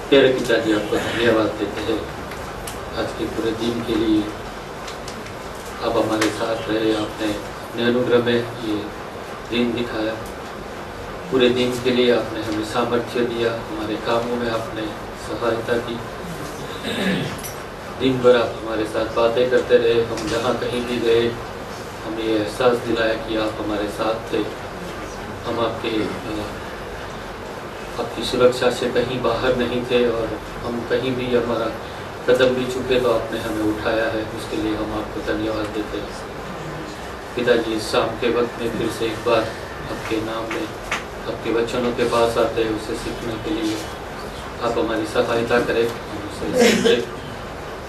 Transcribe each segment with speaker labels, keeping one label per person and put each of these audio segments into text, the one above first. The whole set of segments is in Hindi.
Speaker 1: प्यारे पिताजी, आपको धन्यवाद देते हैं आज के पूरे दिन के लिए। आप हमारे साथ रहे, आपने अपने अनुग्रह में ये दिन दिखाया। पूरे दिन के लिए आपने हमें सामर्थ्य दिया, हमारे कामों में आपने सहायता की। दिन भर आप हमारे साथ बातें करते रहे। हम जहाँ कहीं भी गए, हमें ये एहसास दिलाया कि आप हमारे साथ थे। हम आपकी सुरक्षा से कहीं बाहर नहीं थे, और हम कहीं भी हमारा कदम भी चुके तो आपने हमें उठाया है। उसके लिए हम आपको धन्यवाद देते हैं पिताजी। इस शाम के वक्त में फिर से एक बार आपके नाम में, आपके वचनों के पास आते हैं, उसे सीखने के लिए आप हमारी सहायता करें, हम उसे सीखें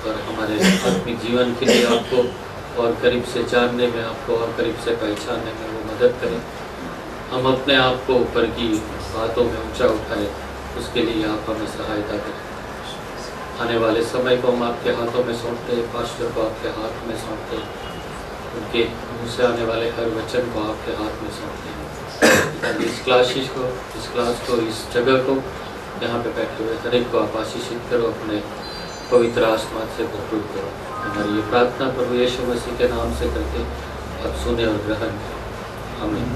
Speaker 1: और हमारे आत्मिक जीवन के लिए आपको और करीब से जानने में, आपको और करीब से पहचानने में वो मदद करें। हम अपने आप को ऊपर की बातों में ऊंचा उठाए, उसके लिए आप हमें सहायता करें। आने वाले समय को हम आपके हाथों में सौंपते हैं, पास्टर को आपके हाथ में सौंपते हैं, उनके मुँह से आने वाले हर वचन को आपके हाथ में सौंपते हैं। इस क्लास को, इस जगह को, यहाँ पे बैठे हुए हर एक को आप आशीषित करो, अपने पवित्र आत्मा से भरपूर करो। हमारी ये प्रार्थना प्रभु यीशु मसीह के नाम से करके आप सुने और ग्रहण करें। आमीन।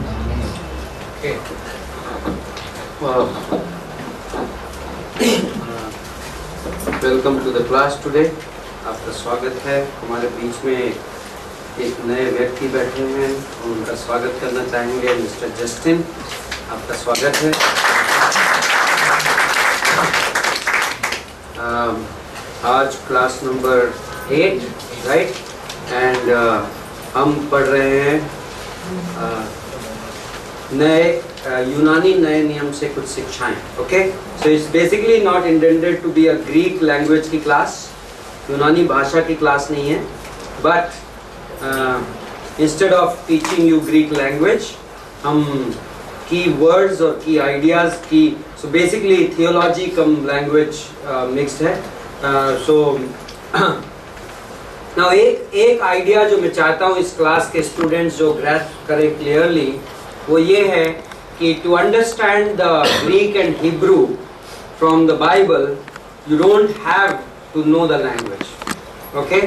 Speaker 2: Welcome to the class today. आपका स्वागत है। हमारे बीच में एक नए व्यक्ति बैठे हैं, उनका स्वागत करना चाहेंगे। मिस्टर जस्टिन, आपका स्वागत है। आज क्लास नंबर 8, राइट, एंड हम पढ़ रहे हैं यूनानी नए नियम से कुछ शिक्षाएं। Okay, so it's basically not intended to be a Greek language की क्लास, यूनानी भाषा की क्लास नहीं है, but instead of teaching you Greek language, हम की वर्ड्स और की आइडियाज़ की, so basically theology cum language mixed है। सो नाउ एक आइडिया जो मैं चाहता हूँ इस क्लास के स्टूडेंट्स जो ग्रैस्प करें क्लियरली, वो ये है कि to understand the Greek and Hebrew from the Bible, you don't have to know the language. Okay,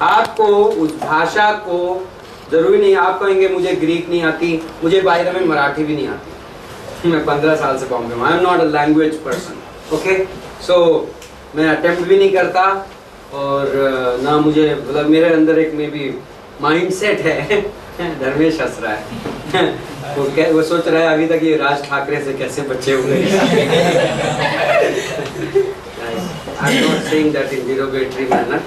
Speaker 2: आपको उस भाषा को, जरूरी नहीं आप कहेंगे मुझे ग्रीक नहीं आती, मुझे बाय द वे मराठी भी नहीं आती, मैं 15 साल से बॉम्बे में, I am not a language person. Okay, so मैं अटेम्प्ट भी नहीं करता, और ना मुझे, मतलब मेरे अंदर एक मे बी माइंडसेट है। धर्मेश हंस रहा है। वो सोच रहा है अभी तक ये राज ठाकरे से कैसे बचे हुए हैं। I'm not saying that in derogatory manner,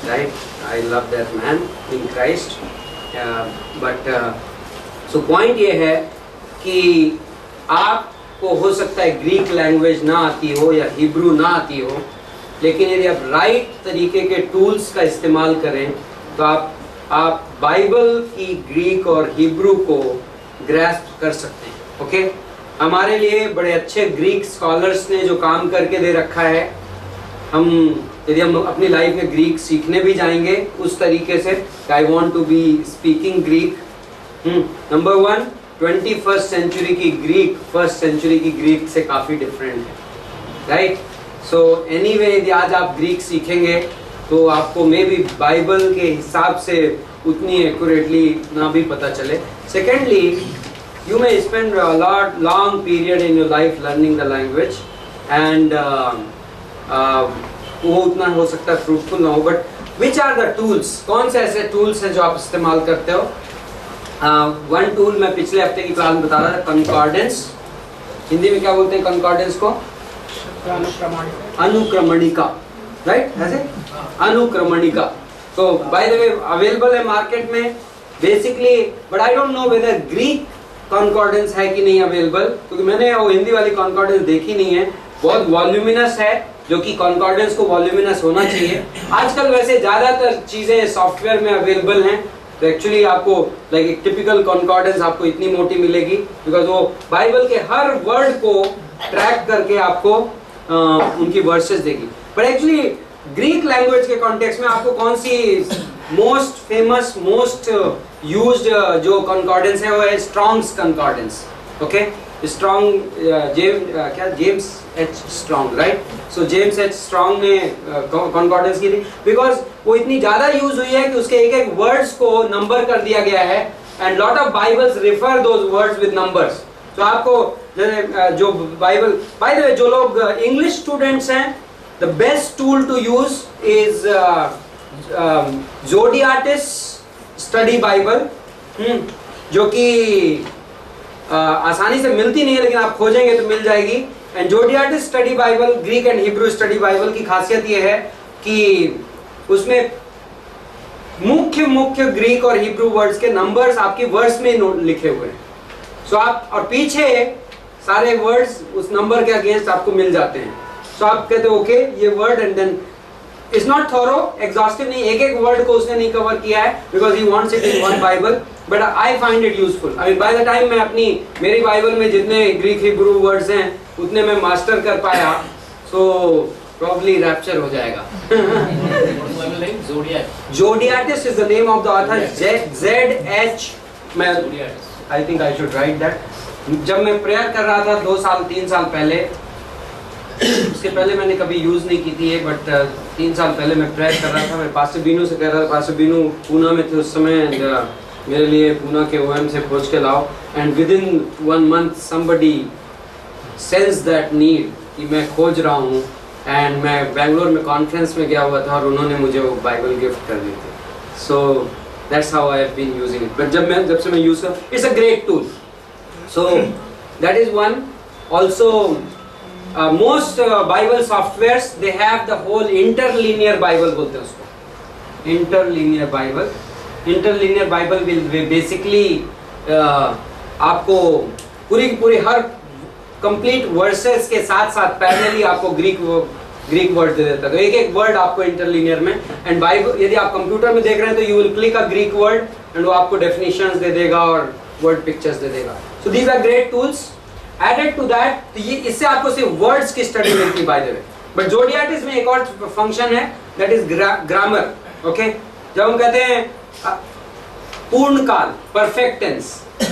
Speaker 2: right? I love that man in Christ, but so point ये है कि आपको हो सकता है ग्रीक लैंग्वेज ना आती हो या हिब्रू ना आती हो, लेकिन यदि आप राइट तरीके के टूल्स का इस्तेमाल करें तो आप बाइबल की ग्रीक और हिब्रू को ग्रैस्प कर सकते हैं। ओके, हमारे लिए बड़े अच्छे ग्रीक स्कॉलर्स ने जो काम करके दे रखा है, यदि हम अपनी लाइफ में ग्रीक सीखने भी जाएंगे उस तरीके से, I want to be speaking Greek. Number 1, 21st century की ग्रीक 1st सेंचुरी की ग्रीक से काफ़ी डिफरेंट है, राइट? सो एनीवे, यदि आज आप ग्रीक सीखेंगे तो आपको मे बी बाइबल के हिसाब से उतनी एक्यूरेटली ना भी पता चले। Secondly, you may spend long period in your life learning the language, and वो उतना हो सकता है फ्रूटफुल ना हो, but which are the tools, कौन से ऐसे टूल्स हैं जो आप इस्तेमाल करते हो? वन टूल मैं पिछले हफ्ते की क्लास में बता रहा था, कंकॉर्डेंस। हिंदी में क्या बोलते हैं कंकॉर्डेंस को? अनुक्रमणिका, राइट? ऐसे अनुक्रमणिका। तो बाय द वे अवेलेबल है मार्केट में basically, but I don't know whether Greek कॉन्कॉर्डेंस है कि नहीं अवेलेबल, क्योंकि मैंने वो हिंदी वाली कॉन्कॉर्डेंस देखी नहीं है। बहुत वॉल्यूमिनस है, जो कि कॉन्कॉर्डेंस को वॉल्यूमिनस होना चाहिए। आजकल वैसे ज्यादातर चीजें सॉफ्टवेयर में अवेलेबल हैं, तो एक्चुअली आपको लाइक एक टिपिकल कॉन्कॉर्डेंस आपको इतनी मोटी मिलेगी, बिकॉज वो बाइबल के हर वर्ड को ट्रैक करके आपको उनकी वर्सेस देगी। बट एक्चुअली ग्रीक लैंग्वेज के कॉन्टेक्स्ट में आपको कौन सी मोस्ट फेमस, मोस्ट यूज्ड जो कॉन्कॉर्डेंस है वो है strongs कॉन्कॉर्डेंस। Okay, strong James H strong, right? सो जेम्स एच स्ट्रॉन्ग ने कॉन्कॉर्डेंस की थी बिकॉज वो इतनी ज्यादा यूज हुई है कि उसके एक एक वर्ड्स को नंबर कर दिया गया है, and lot of Bibles refer those words with numbers. तो आपको जो बाइबल, बाय द वे, जो लोग इंग्लिश स्टूडेंट्स हैं, the best tool to use is Zodiates study Bible, जो कि आसानी से मिलती नहीं है, लेकिन आप खोजेंगे तो मिल जाएगी। And Zodiates study Bible, Greek and Hebrew study Bible की खासियत ये है कि उसमें मुख्य ग्रीक और हिब्रू वर्ड्स के नंबर्स आपकी वर्ड्स में लिखे हुए हैं। सो आप, और पीछे सारे वर्ड्स उस नंबर के अगेंस्ट आपको मिल जाते हैं। सो आप कहते हो ओके ये word, and then it's not thorough, exhaustive नहीं, एक एक वर्ड को उसने नहीं कवर किया है because he wants it in one Bible, but I find it useful. I mean by the time मैं मेरी बाइबल में जितने ग्रीक हिब्रू वर्ड्स हैं उतने मैं मास्टर कर पाया, सो प्रॉब्ली रैप्चर हो जाएगा। Zodiates is the name of the author, ZH, मैं I think I should write that. जब मैं प्रेयर कर रहा था 2-3 साल पहले, उसके पहले मैंने कभी यूज नहीं की थी ये, बट 3 साल पहले मैं प्रेयर कर रहा था, मैं पास्टर बीनू से कह रहा था, पास्टर बीनू पूना में थे उस समय, एंड मेरे लिए पूना के OM से खोज के लाओ, and with in 1 month somebody sense that need कि मैं खोज रहा हूँ, एंड मैं बेंगलोर में कॉन्फ्रेंस में गया हुआ था और उन्होंने मुझे वो बाइबल गिफ्ट कर दी थी। So that's how I have been using it, but जब से मैं यूज कर, it's a great tool. So that is one. Also most Bible softwares, they have the whole interlinear Bible बोलते हैं उसको, interlinear Bible। interlinear Bible will basically आपको पूरी हर complete verses के साथ साथ पैरेलली आपको ग्रीक वर्ड दे देता है। तो एक एक वर्ड आपको इंटरलिनियर में, एंड बाइबल यदि आप कंप्यूटर में देख रहे हैं तो you will click a Greek word and वो आपको डेफिनेशंस दे देगा और वर्ड पिक्चर्स दे देगा। So these are great tools. Added to that, तो ये इससे आपको सिर्फ वर्ड्स की स्टडी मिलती है बाय द वे, बट ज़ोडियाटिस में एक और फंक्शन है, दैट इज ग्रामर। ओके, जब हम कहते हैं पूर्ण काल, परफेक्ट टेंस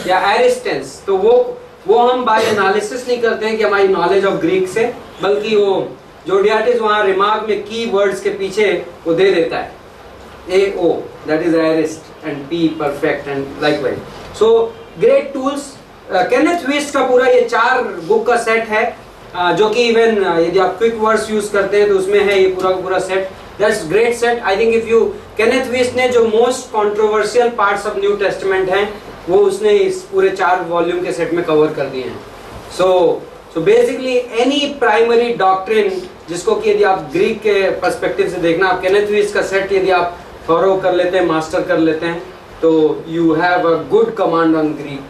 Speaker 2: या एरिस्ट टेंस, तो वो हम बाय एनालिसिस नहीं करते हैं कि हमारी नॉलेज ऑफ ग्रीक से, बल्कि वो ज़ोडियाटिस वहाँ रिमार्क में की वर्ड्स के पीछे वो दे देता है, AO, that is aorist, and P perfect, and likewise. So great tools. Kenneth Wuest का पूरा ये 4 बुक का सेट है, जो कि इवन यदि आप क्विक वर्ड्स यूज करते हैं तो उसमें है ये पूरा set. That's great set. I think if you, Kenneth Wuest ने जो most controversial parts of New Testament हैं वो उसने इस पूरे 4 वॉल्यूम के सेट में कवर कर दिए हैं। So basically any primary doctrine जिसको कि यदि आप ग्रीक के पर्सपेक्टिव से देखना, आप केनेथ व्हिस्ट का सेट यदि आप फॉलो कर लेते हैं, मास्टर कर लेते हैं, तो you have a good command on Greek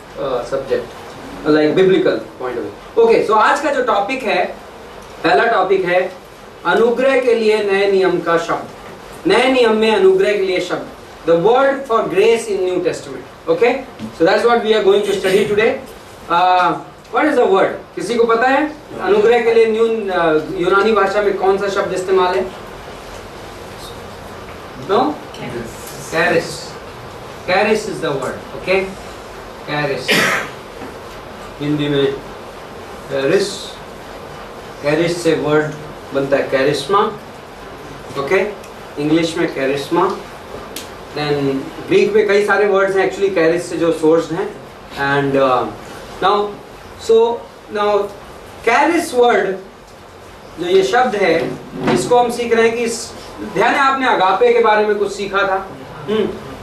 Speaker 2: subject, like biblical point of view. Okay, so आज का जो टॉपिक है, पहला टॉपिक है अनुग्रह के लिए नए नियम का शब्द। नए नियम में अनुग्रह के लिए शब्द, the word for grace in New Testament. Okay, so that's what we are going to study today. What is the word? किसी को पता है अनुग्रह के लिए यूनानी भाषा में कौन सा शब्द इस्तेमाल है? No? Charis. Charis is the word. Okay, charis, Hindi में कैरिस, कैरिस से वर्ड बनता है कैरिस्मा। ओके, इंग्लिश में कैरिस्मा। देन ग्रीक में कई सारे वर्ड्स हैं एक्चुअली कैरिस से जो सोर्स हैं, एंड नाउ कैरिस वर्ड जो ये शब्द है, इसको हम सीख रहे हैं कि ध्यान है, आपने अगापे के बारे में कुछ सीखा था।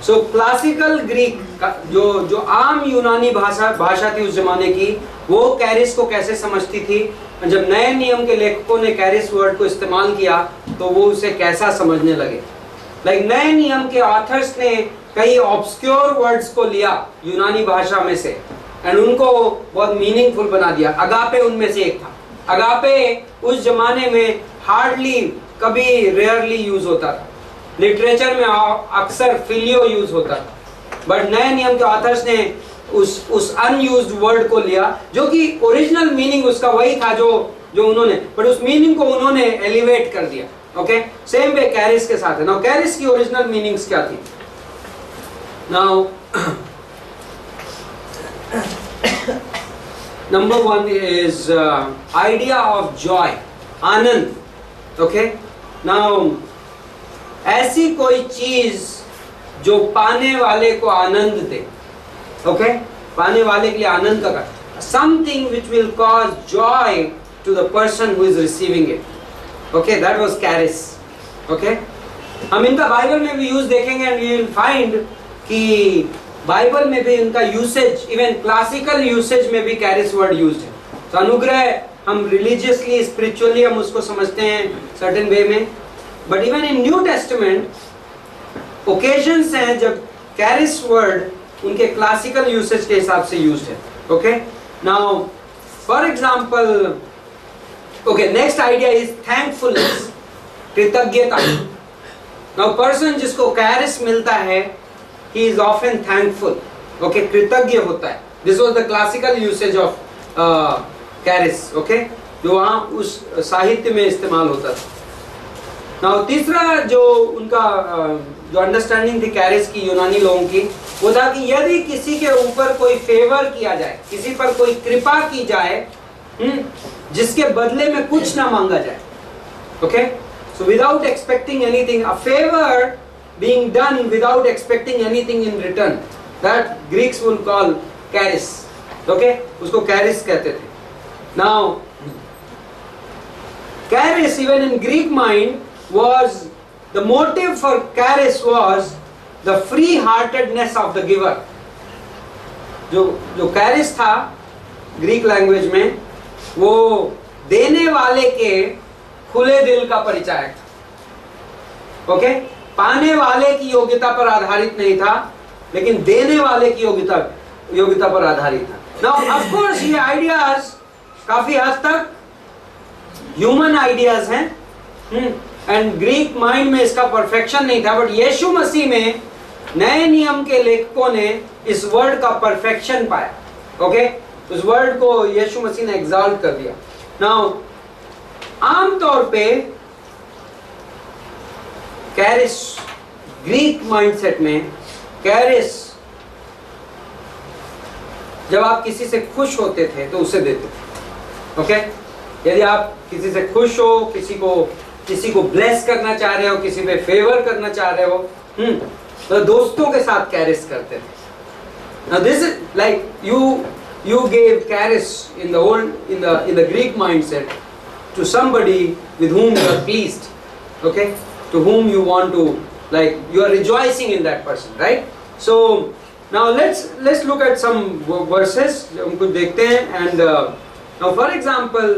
Speaker 2: सो क्लासिकल ग्रीक का जो आम यूनानी भाषा थी उस जमाने की, वो कैरिस को कैसे समझती थी, जब नए नियम के लेखकों ने कैरिस वर्ड को इस्तेमाल किया तो वो उसे कैसा समझने लगे। लाइक नए नियम के ऑथर्स ने कई ऑब्सक्योर वर्ड्स को लिया यूनानी भाषा में से एंड उनको बहुत मीनिंगफुल बना दिया। अगापे उनमें से एक था। अगापे उस जमाने में हार्डली, कभी रेयरली यूज होता था। लिटरेचर में अक्सर फिलियो यूज होता था, बट नए नियम के ऑथर्स ने उस अनयूज्ड वर्ड को लिया, जो कि ओरिजिनल मीनिंग उसका वही था जो उन्होंने, बट उस मीनिंग को उन्होंने एलिवेट कर दिया। ओके, सेम वे कैरिस के साथ है। नाउ कैरिस की ओरिजिनल मीनिंग्स क्या थी? Now Number one is idea of joy, Anand. Okay? Now, ऐसी कोई चीज जो पाने वाले को आनंद दे. Okay? पाने वाले के लिए आनंद का something which will cause joy to the person who is receiving it. Okay, that was charis. Okay? हम इनका बाइबल में भी यूज देखेंगे and we will find कि बाइबल में भी इनका यूसेज, इवन क्लासिकल यूसेज में भी कैरिस वर्ड यूज्ड है. तो अनुग्रह हम रिलीजियसली स्पिरिचुअली हम उसको समझते हैं सर्टेन वे में, but even in New testament occasions हैं जब कैरिस वर्ड उनके क्लासिकल यूसेज के हिसाब से यूज्ड है. Okay, now for example, okay, next idea is thankfulness, कृतज्ञता. नाउ पर्सन जिसको कैरिस मिलता है, he is often thankful. Okay, कृतज्ञ होता है. This was the classical usage of charis. Okay, जो वहाँ उस साहित्य में इस्तेमाल होता था. Now तीसरा जो उनका जो अंडरस्टैंडिंग थी कैरिस की यूनानी लोगों की, वो था कि यदि किसी के ऊपर कोई फेवर किया जाए, किसी पर कोई कृपा की जाए, जिसके बदले में कुछ ना मांगा जाए. Okay, so without expecting anything, a favor being done without expecting anything in return, that Greeks will call charis. Okay, उसको charis कहते थे. Now, charis even in Greek mind was, the motive for charis was the free-heartedness of the giver. जो charis था ग्रीक लैंग्वेज में, वो देने वाले के खुले दिल का परिचायक था. ओके, पाने वाले की योग्यता पर आधारित नहीं था, लेकिन देने वाले की योग्यता पर आधारित था. नाउ ऑफ कोर्स ये आइडियाज काफी हद तक ह्यूमन आइडियाज हैं, एंड ग्रीक माइंड में इसका परफेक्शन नहीं था, बट यीशु मसीह में नए नियम के लेखकों ने इस वर्ड का परफेक्शन पाया. ओके, उस वर्ड को यीशु मसीह ने एग्जाल्ट कर दिया. नाउ आमतौर पे कैरिस, ग्रीक माइंडसेट में कैरिस, जब आप किसी से खुश होते थे तो उसे देते थे. ओके, यदि आप किसी से खुश हो, किसी को ब्लेस करना चाह रहे हो, किसी पे फेवर करना चाह रहे हो, तो दोस्तों के साथ कैरिस करते थे. Now this is like you gave charis in the Greek mindset to somebody with whom you are pleased. Okay, to whom you want to, like, you are rejoicing in that person, right? So now let's look at some verses, हमको देखते हैं. And now for example,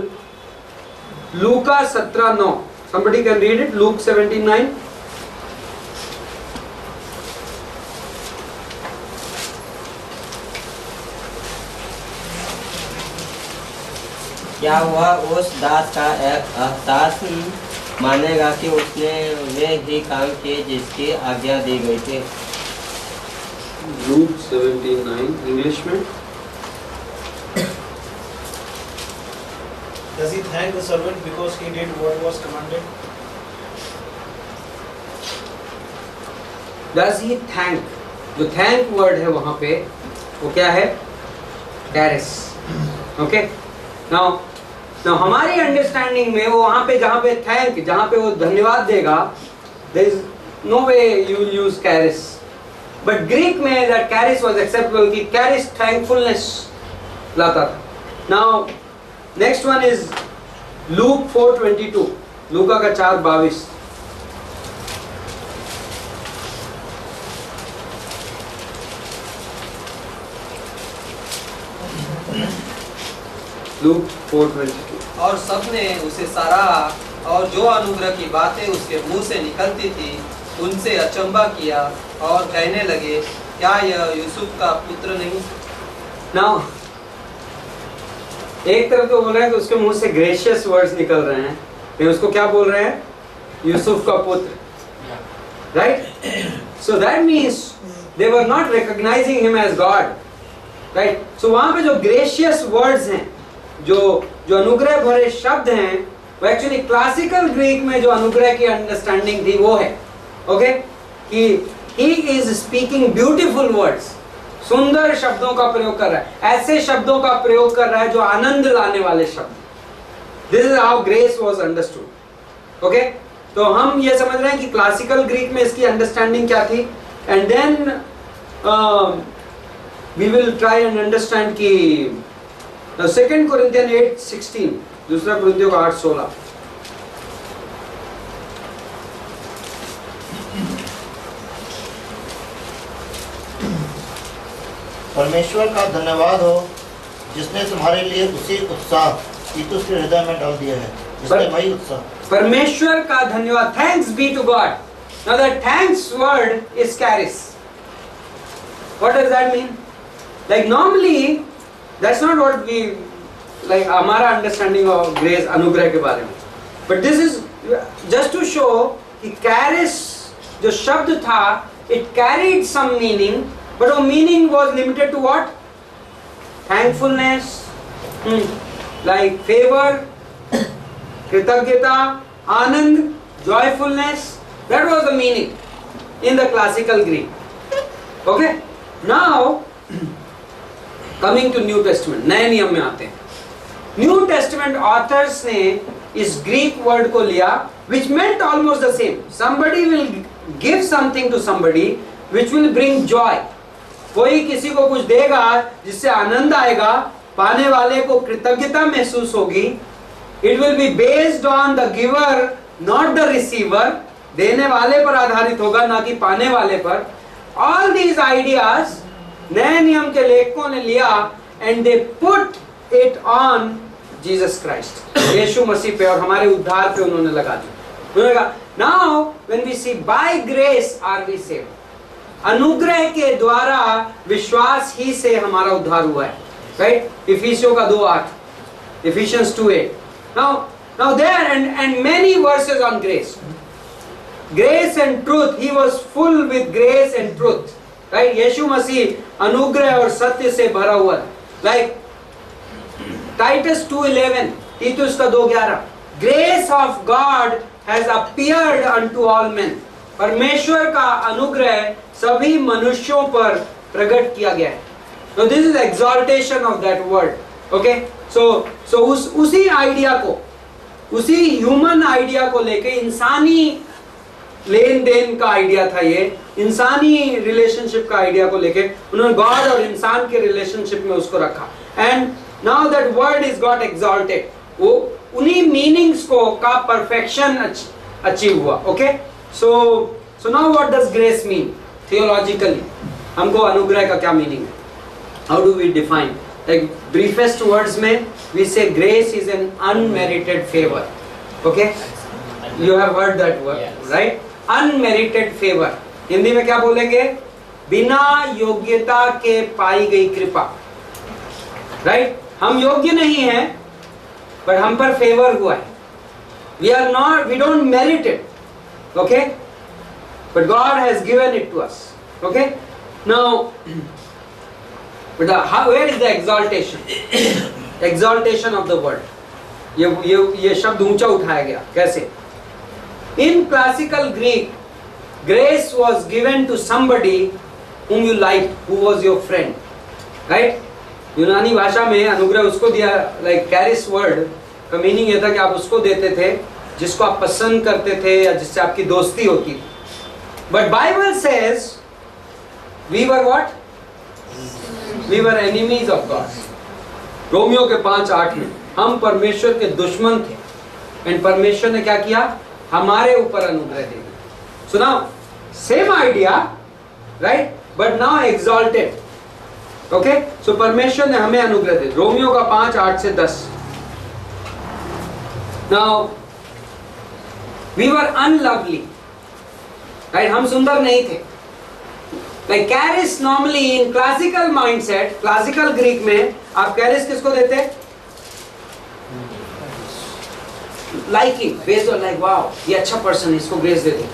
Speaker 2: Luka 17:9, somebody can read it. Luke 17:9.
Speaker 3: क्या हुआ उस दास का एहसास मानेगा कि उसने वे ही काम किए जिसकी आज्ञा दी गई थी.
Speaker 2: Luke 17:9 इंग्लिश में.
Speaker 4: Does he thank the servant because he did what was commanded?
Speaker 2: Does he thank? जो thank word है वहाँ पे, वो क्या है? Charis. Okay. Now हमारी अंडरस्टैंडिंग में वो वहाँ पे जहाँ पे थैंक, जहाँ पे वो धन्यवाद देगा, there is no way you will use charis. But Greek में that charis was acceptable, कि charis thankfulness लाता था. Now next one is Luke 4:22, लूका का 4:22. Luke 4:22.
Speaker 5: और सबने उसे सराहा और जो अनुग्रह की बातें उसके मुंह से निकलती थी उनसे अचंभा किया और कहने लगे, क्या यह यूसुफ का पुत्र नहीं?
Speaker 2: Now, एक तरफ तो बोल रहे हैं कि उसके मुंह से ग्रेशियस वर्ड्स निकल रहे हैं, लेकिन उसको क्या बोल रहे हैं? यूसुफ का पुत्र. Right? So that means they were not recognizing him as God. Right? So वहाँ पे जो ग्रेशियस वर्ड्स हैं, जो अनुग्रह भरे शब्द हैं, वो एक्चुअली क्लासिकल ग्रीक में जो अनुग्रह की अंडरस्टैंडिंग थी वो है. ओके, कि he is speaking beautiful words. सुंदर शब्दों का प्रयोग कर रहा है, ऐसे शब्दों का प्रयोग कर रहा है जो आनंद लाने वाले शब्द। This is how grace was understood. Okay, तो हम ये समझ रहे हैं कि क्लासिकल ग्रीक में इसकी अंडरस्टैंडिंग क्या थी, and then we will try and understand कि 2 कोरिंथियन 8:16, दूसरा कोरिंथियों का 8:16।
Speaker 6: परमेश्वर का धन्यवाद हो जिसने तुम्हारे लिए उसी उत्साह तीतुस के हृदय में डाल दिया है, जिसने वही उत्साह।
Speaker 2: परमेश्वर का धन्यवाद, thanks be to God. Now the thanks word is charis. What does that mean? Like normally that's not what we like हमारा अंडरस्टैंडिंग ऑफ ग्रेस, अनुग्रह के बारे में, but this is just to show कि कैरिस जो शब्द था, it carried some meaning, but our meaning was limited to what? Thankfulness, like favor, कृतज्ञता, आनंद, joyfulness. That was the meaning in the classical Greek. Okay? Now, coming to New Testament, नए नियम में आते हैं। New Testament authors ने इस Greek word को लिया, which meant almost the same. Somebody will give something to somebody, which will bring joy. कोई किसी को कुछ देगा जिससे आनंद आएगा, पाने वाले को कृतज्ञता महसूस होगी। It will be based on the giver not the receiver, देने वाले पर आधारित होगा ना कि पाने वाले पर। ऑल दीज आइडियाज नए नियम के लेखकों ने लिया and they put it on Jesus Christ, Yeshu Masih पे और हमारे उद्धार पे उन्होंने लगा दिया। Now when we see by grace are we saved, अनुग्रह के द्वारा विश्वास ही से हमारा उद्धार हुआ है, राइट? इफिसियों का 2:8, Ephesians 2:8. Now there and many verses on grace. Grace and truth, he was full with grace and truth, right? यीशु मसीह अनुग्रह और सत्य से भरा हुआ है, like Titus 2:11, तीतुस का 2:11, grace of God has appeared unto all men. परमेश्वर का अनुग्रह सभी मनुष्यों पर प्रकट किया गया है। So this is exaltation of that word. Okay? So उसी आइडिया को, उसी ह्यूमन आइडिया को लेके, इंसानी लेन देन का आइडिया था ये, इंसानी रिलेशनशिप का आइडिया को लेके उन्होंने गॉड और इंसान के रिलेशनशिप में उसको रखा। And now that word is got exalted, वो उन्हीं मीनिंग्स को का परफेक्शन अचीव हुआ। Okay, so now what does grace mean theologically? हमको अनुग्रह का क्या मीनिंग है? How do we define? Like briefest words में we say grace is an unmerited favour. Okay, you have heard that word, right? Unmerited favour Hindi में क्या बोलेंगे? बिना योग्यता के पाई गई कृपा, राइट? हम योग्य नहीं हैं पर हम पर फेवर हुआ है। we don't merit it, okay, but God has given it to us. Okay, now but where is the exaltation? Exaltation of the word, ये शब्द ऊंचा उठाया गया कैसे? In classical Greek, grace was given to somebody whom you liked, who was your friend, right? यूनानी भाषा में अनुग्रह उसको दिया, like charis word का मीनिंग ये था कि आप उसको देते थे जिसको आप पसंद करते थे या जिससे आपकी दोस्ती होती थी। But Bible says we were what? We were enemies of God. Romeo के 5:8 में हम परमेश्वर के दुश्मन थे, एंड परमेश्वर ने क्या किया? हमारे ऊपर अनुग्रह दे दिया। So now same idea, right? But now exalted. Okay? So परमेश्वर ने हमें अनुग्रह दे, रोमियो का 5:8 से 10। Now we were unlovely, right? हम सुंदर नहीं थे। Like charis normally in classical mindset, classical Greek में आप charis किसको देते? Liking, based on like wow, ये अच्छा पर्सन है, इसको ग्रेस दे दो,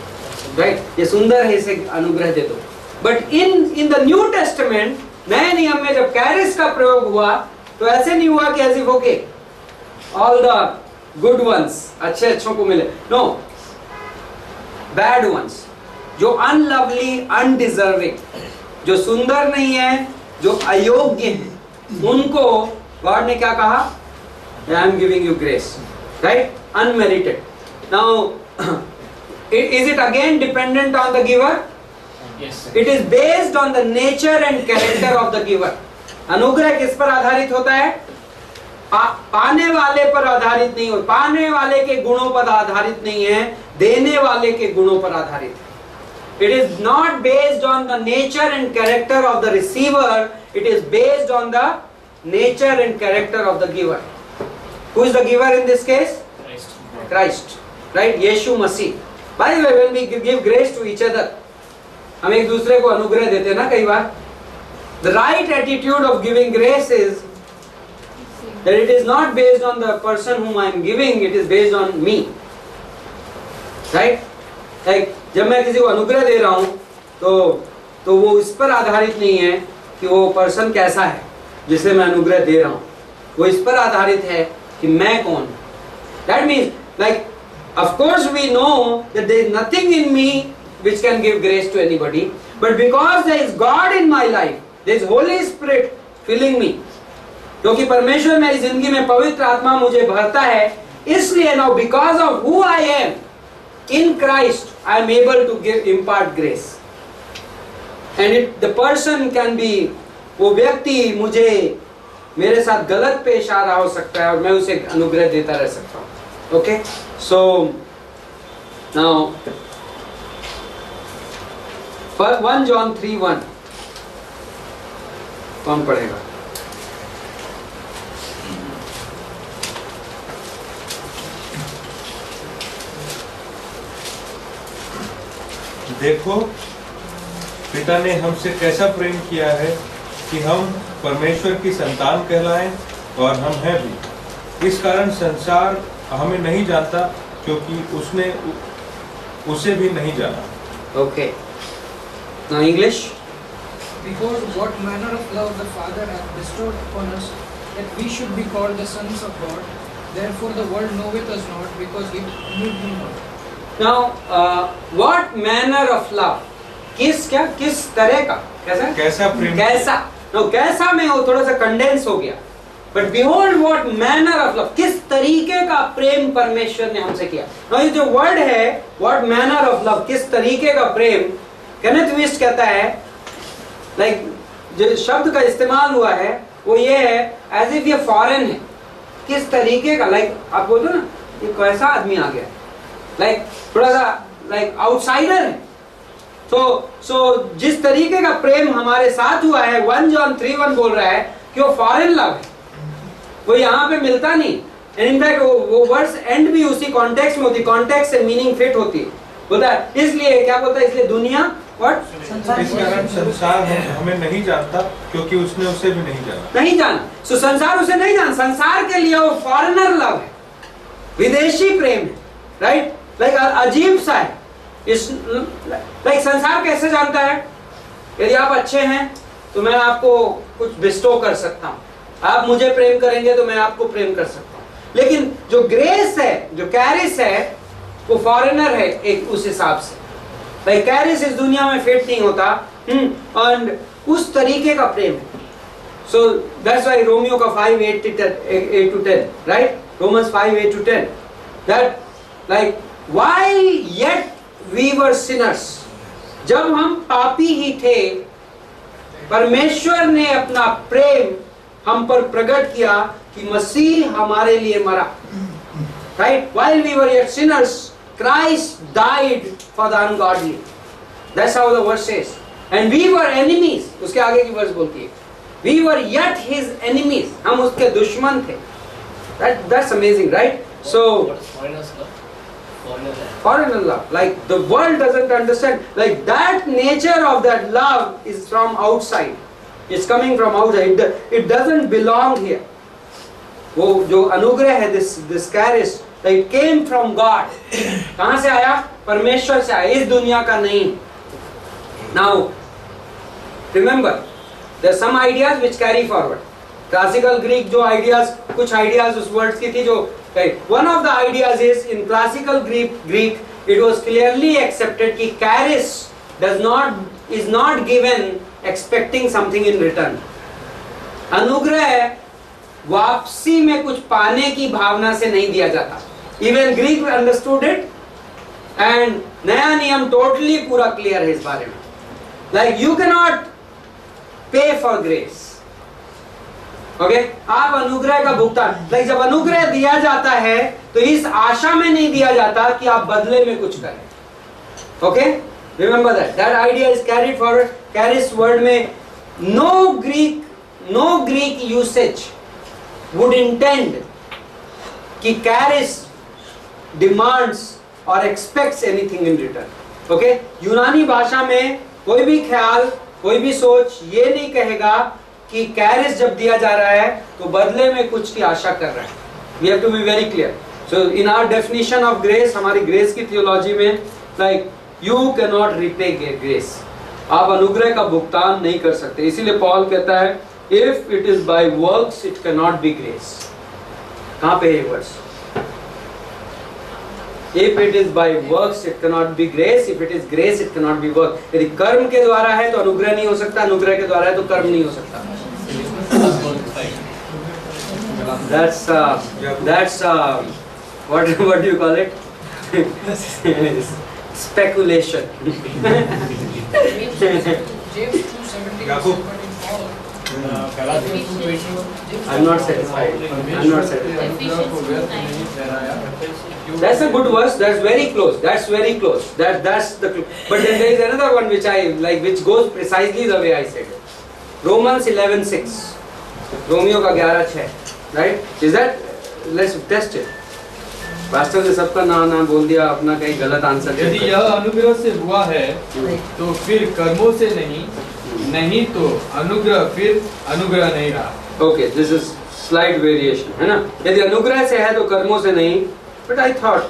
Speaker 2: राइट? ये सुंदर है, इसे अनुग्रह दे दो। But in the new testament, नए नियम में जब कैरिस का प्रयोग हुआ तो ऐसे नहीं हुआ कि ऐसे okay all the good ones, अच्छों को मिले। नो, बैड वंस, जो अनलवली, अनडिजर्विंग, जो सुंदर नहीं है, जो अयोग्य हैं उनको गॉड ने क्या कहा? I am giving you grace, right? Unmerited. Now is it again dependent on the giver?
Speaker 4: Yes.
Speaker 2: It is based on the nature and character of the giver. अनुग्रह किस पर आधारित होता है? पाने वाले पर आधारित नहीं हो, पाने वाले के गुणों पर आधारित नहीं है, देने वाले के गुणों पर आधारित है. It is not based on the nature and character of the receiver, it is based on the nature and character of the giver. Who is the giver in this case? Christ, right? Yeshu Masih. By the way, when we give grace to each other, हम एक दूसरे को अनुग्रह देते हैं ना कई बार. The right attitude of giving grace is that it is not based on the person whom I am giving, it is based on me, right? Like जब मैं किसी को अनुग्रह दे रहा हूँ तो वो इस पर आधारित नहीं है कि वो पर्सन कैसा है जिसे मैं अनुग्रह दे रहा हूँ, वो इस पर आधारित है कि मैं कौन हूँ. That means, like, of course we know that there is nothing in me which can give grace to anybody, but because there is God in my life, there is Holy Spirit filling me, क्योंकि परमेश्वर मेरी जिंदगी में पवित्र आत्मा मुझे भरता है, इसलिए now because of who I am in Christ, I am able to impart grace. And the person can be, वो व्यक्ति मुझे मेरे साथ गलत पेश आ रहा हो सकता है और मैं उसे अनुग्रह देता रह सकता हूँ. Okay, so now 1 John 3:1 कौन पढ़ेगा?
Speaker 7: देखो पिता ने हमसे कैसा प्रेम किया है कि हम परमेश्वर की संतान कहलाएं, और हम हैं भी. इस कारण संसार हमें नहीं जानता क्योंकि उसने उसे भी नहीं जाना.
Speaker 2: Okay. Now English.
Speaker 8: Because what manner of love the Father hath bestowed upon us, that we should be called the sons of God. Therefore the world knoweth us not, because it knew him not.
Speaker 2: Now, what manner of love? किस तरह का?
Speaker 7: कैसा प्रेम?
Speaker 2: कैसा? Now कैसा में वो थोड़ा सा कंडेंस हो गया. But behold what manner of love, किस तरीके का प्रेम परमेश्वर ने हमसे किया. Now ये जो वर्ड है, what manner of love, किस तरीके का प्रेम, केनेथ विस्ट कहता है, like जो शब्द का इस्तेमाल हुआ है वो ये है as if ये फॉरेन है. किस तरीके का, like आप बोलते हो ना, ये कैसा आदमी आ गया, like थोड़ा सा like आउटसाइडर है. So जिस तरीके का प्रेम हमारे साथ हुआ है, 1 John 3:1 बोल रहा है कि वो फॉरेन लव है, वो यहाँ पे मिलता नहीं. एंड इनफैक्ट वो वर्ड्स एंड भी उसी कॉन्टेक्स्ट में होती, कॉन्टेक्स्ट से मीनिंग फिट होती है. बोलता है इसलिए क्या बोलता है, इसलिए दुनिया व्हाट,
Speaker 7: इस कारण संसार हमें नहीं जानता क्योंकि उसने उसे भी नहीं जाना.
Speaker 2: सो संसार उसे नहीं जान, संसार के लिए वो फॉरेनर लव है, विदेशी प्रेम है, राइट? लाइक अजीब सा है. इस लाइक संसार कैसे जानता है? यदि आप अच्छे हैं तो मैं आपको कुछ बिस्टो कर सकता हूँ, आप मुझे प्रेम करेंगे तो मैं आपको प्रेम कर सकता हूँ. लेकिन जो ग्रेस है, जो कैरिस है, वो फॉरेनर है एक उस हिसाब से. लाइक कैरिस इस दुनिया में फिट नहीं होता, और उस तरीके का प्रेम है. सो दैट्स व्हाई रोमियो का 5:8-10, right? Romans 5:8-10, that like while yet we were sinners, जब हम पापी ही थे, परमेश्वर ने अपना प्रेम हम पर प्रकट किया कि मसीह हमारे लिए मरा. Right? While we were yet sinners, Christ died for the ungodly. That's how the verse says. And we were enemies. उसके आगे की वर्स बोलती है, we were yet his enemies. हम उसके दुश्मन थे. That's amazing, right? So foreigner love, like the world doesn't understand, like that nature of that love is from outside, it's coming from outside, it doesn't belong here. वो जो अनुग्रह है, this charis, it came from God. कहाँ से आया? परमेश्वर से आया, इस दुनिया का नहीं. Now remember, there are some ideas which carry forward. Classical Greek जो ideas, कुछ ideas उस words की थी जो, one of the ideas is in classical Greek it was clearly accepted कि charis is not given expecting something in return. अनुग्रह वापसी में कुछ पाने की भावना से नहीं दिया जाता. Even Greek understood it, and नया नियम totally पूरा clear है इस बारे में. Like you cannot pay for grace. Okay? आप अनुग्रह का भुगतान, like जब अनुग्रह दिया जाता है तो इस आशा में नहीं दिया जाता कि आप बदले में कुछ करें. Okay? Remember that. That idea is carried forward. Charis word में no Greek usage would intend कि charis demands or expects anything in return. Okay? यूनानी भाषा में कोई भी ख्याल, कोई भी सोच ये नहीं कहेगा कि कैरिस जब दिया जा रहा है तो बदले में कुछ की आशा कर रहा है. We have to be very clear. So in our definition of grace, हमारी grace की theology में, like you cannot repay grace. आप अनुग्रह का भुगतान नहीं कर सकते. इसीलिए पॉल कहता है if it is by works it cannot be grace. कहाँ पे है ये verse? If it is by works it cannot be grace. If it is grace it cannot be work. यदि कर्म के द्वारा है तो अनुग्रह नहीं हो सकता, अनुग्रह के द्वारा है तो कर्म नहीं हो सकता. That's what do you call it? Speculation.
Speaker 8: James 2:17.
Speaker 2: I'm not satisfied. I'm not satisfied. That's a good verse. That's very close. That's very close. That's the. But then there is another one which I like, which goes precisely the way I said it. Romans 11:6. Romeo का 11:6. Right? Is that? Let's test it. Pastor ने सबका नाम बोल दिया, अपना कहीं गलत आंसर.
Speaker 9: यदि यह अनुग्रह से हुआ है तो फिर कर्मों से नहीं तो अनुग्रह फिर अनुग्रह नहीं रहा.
Speaker 2: Okay, this is slight variation, है ना? यदि अनुग्रह से है तो कर्मों से नहीं. But I thought,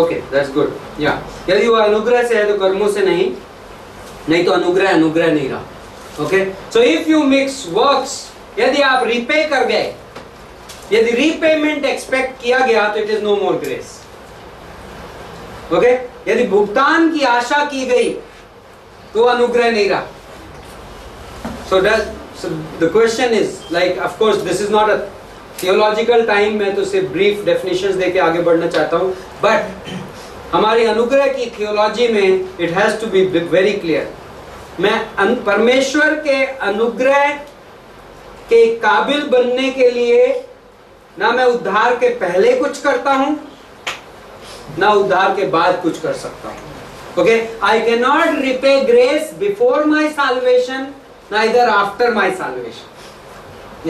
Speaker 2: okay, that's good. Yeah, यदि वो अनुग्रह से है तो कर्मों से नहीं तो अनुग्रह नहीं रहा. Okay, so if you mix works, यदि आप रिपे कर गए, यदि रीपेमेंट एक्सपेक्ट किया गया तो it is no more grace. Okay, यदि भुगतान की आशा की गई तो अनुग्रह नहीं रहा. So the question is, like, of course this is not a theological time, मैं तो सिर्फ brief definitions देके आगे बढ़ना चाहता हूँ, but हमारी अनुग्रह की theology में it has to be very clear. मैं परमेश्वर के अनुग्रह के काबिल बनने के लिए ना मैं उद्धार के पहले कुछ करता हूं ना उद्धार के बाद कुछ कर सकता हूं. Okay, I can not repay grace before my salvation neither after my salvation.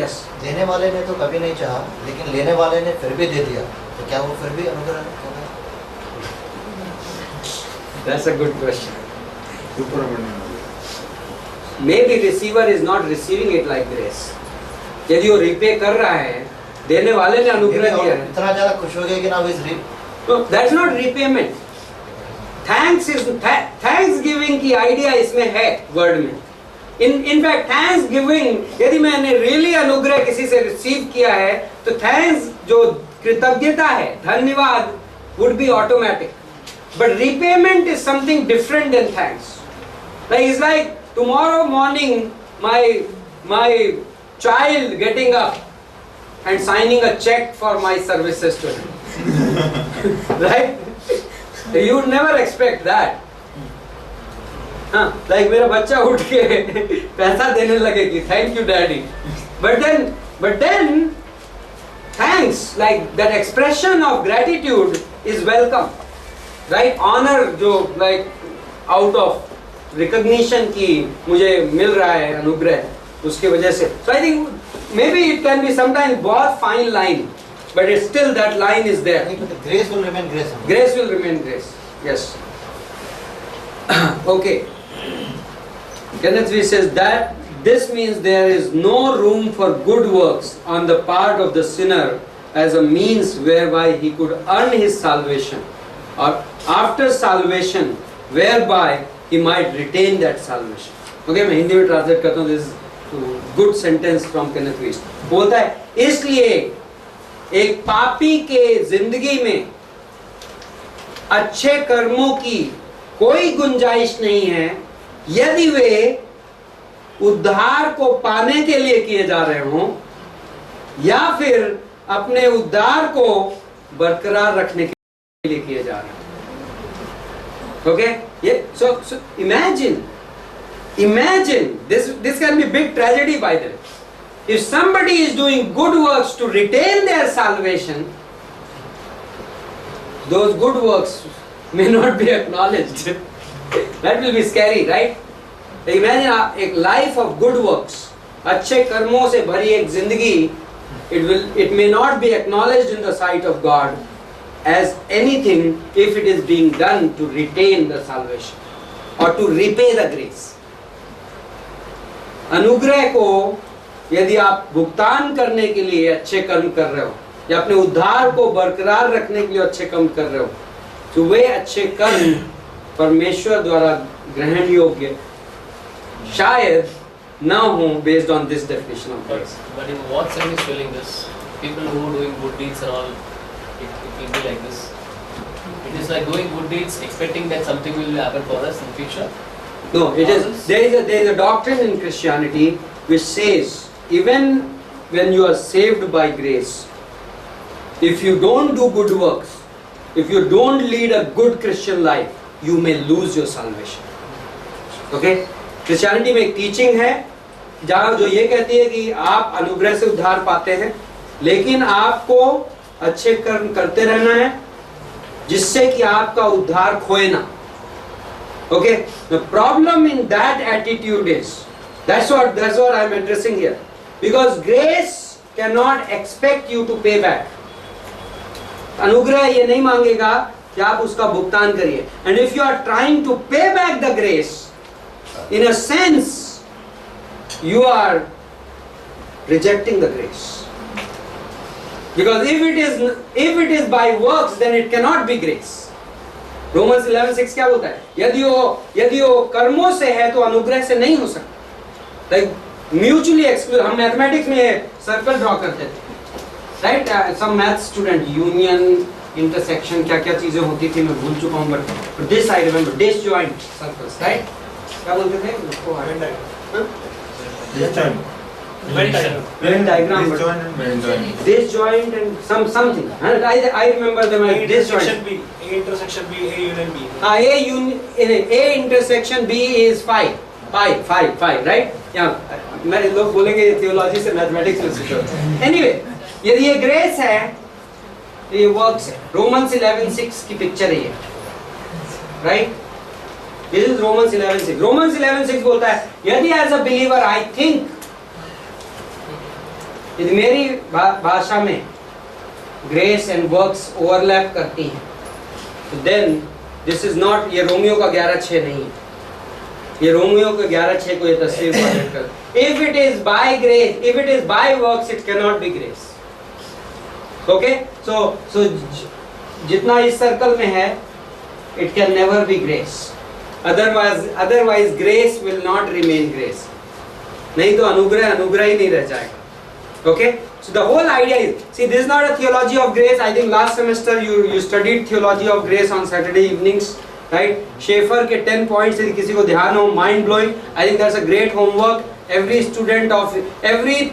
Speaker 2: Yes,
Speaker 6: देने वाले ने तो कभी नहीं चाहा, लेकिन लेने वाले ने फिर भी दे दिया, तो क्या वो फिर भी अनुग्रह होगा?
Speaker 2: That's a good question. Maybe receiver is not receiving it like grace. यदि वो रिपे कर रहा है, देने वाले ने अनुग्रह दिया है,
Speaker 6: इतना ज्यादा खुश हो गया कि ना वो इस
Speaker 2: no, that's not repayment. Thanksgiving की आइडिया इसमें है वर्ड में. In fact, Thanksgiving, यदि मैंने really अनुग्रह किसी से रिसीव किया है तो thanks, जो कृतज्ञता है, धन्यवाद, would be automatic. But repayment is something different than thanks. Like it's like tomorrow morning, my child getting up and signing a check for my services to him. Right? You would never expect that. हाँ, like मेरा बच्चा उठ के पैसा देने लगे कि thank you daddy. But then thanks, like that expression of gratitude is welcome. Right? Honor जो like out of recognition की मुझे मिल रहा है अनुग्रह, उसके वजह से. So I think maybe it can be sometimes बहुत fine line, but it's still that line is there.
Speaker 6: Grace will remain grace.
Speaker 2: Grace will remain grace. Yes. Okay. Kenneth Lee says that this means there is no room for good works on the part of the sinner as a means whereby he could earn his salvation, or after salvation whereby he might retain that salvation. Okay, मैं हिंदी में ट्रांसलेट करता हूँ. This is good sentence from Kenneth Lee. बोलता है, इसलिए एक पापी के जिंदगी में अच्छे कर्मों की कोई गुंजाइश नहीं है यदि वे उद्धार को पाने के लिए किए जा रहे हों या फिर अपने उद्धार को बरकरार रखने के लिए किए जा रहे हैं। ओके, ये सो imagine this can be big tragedy by the way. If somebody is doing good works to retain their salvation, those good works may not be acknowledged. That will be scary, right? Imagine a life of good works, अच्छे कर्मों से भरी एक जिंदगी, it may not be acknowledged in the sight of God as anything if it is being done to retain the salvation or to repay the grace. अनुग्रह को यदि आप भुगतान करने के लिए अच्छे कर्म कर रहे हो या अपने उद्धार को बरकरार रखने के लिए अच्छे कर्म कर रहे हो, तो वे अच्छे कर्म परमेश्वर द्वारा ग्रहण योग्य शायद ना हो based on this definition of grace.
Speaker 10: But in what sense is feeling this? People who are doing good deeds and all, it will be like this. It is like doing good deeds, expecting that something will happen for us in future.
Speaker 2: No, it is. There is a doctrine in Christianity which says even when you are saved by grace, if you don't do good works, if you don't lead a good Christian life, you may lose your salvation. Okay? Christianity में एक टीचिंग है जहाँ जो ये कहती है कि आप अनुग्रह से उद्धार पाते हैं, लेकिन आपको अच्छे कर्म करते रहना है जिससे कि आपका उद्धार खोए ना. Okay, the problem in that attitude is that's what I'm addressing here, because grace cannot expect you to pay back. अनुग्रह ये नहीं मांगेगा कि आप उसका भुगतान करिए. And if you are trying to pay back the grace, in a sense you are rejecting the grace, because if it is by works, then it cannot be grace. Romans 11:6 क्या बोलता है? यदि वो कर्मों से है तो अनुग्रह से नहीं हो सकता. Like mutually exclude. हम मैथमेटिक्स में सर्कल ड्रॉ करते थे, राइट? सम मैथ स्टूडेंट, यूनियन, इंटरसेक्शन, क्या क्या चीजें होती थी मैं भूल चुका हूँ, but this I remember, disjoint circles, right? क्या बोलते थे उसको? Venn diagram, disjoint and something. I remember them as disjoint.
Speaker 4: A intersection B, A union B.
Speaker 2: A intersection B is pi, right? Yeah. मैं लोग बोलेंगे theology से mathematics में सीखो. Anyway, यदि ये grace है, ये works है. Romans 11:6 की picture है ये, right? This is Romans 11:6. Romans 11:6 बोलता है यदि as a believer I think, यदि मेरी भाषा में ग्रेस एंड वर्क्स ओवरलैप करती हैं, तो देन दिस इज नॉट, ये रोमियो का 11:6 नहीं है. ये रोमियो का 11:6 को ये तस्वीर प्रेजेंट कर. If it is by grace, if it is by works, it can not be grace. Okay, so जितना इस सर्कल में है, it can never be grace. Otherwise grace will not remain grace. नहीं तो अनुग्रह ही नहीं रह जाएगा. Okay, so the whole idea is, see, this is not a theology of grace. I think last semester you studied theology of grace on Saturday evenings, right? Schaeffer के 10 points, यदि किसी को ध्यान हो, mind blowing. I think that's a great homework. Every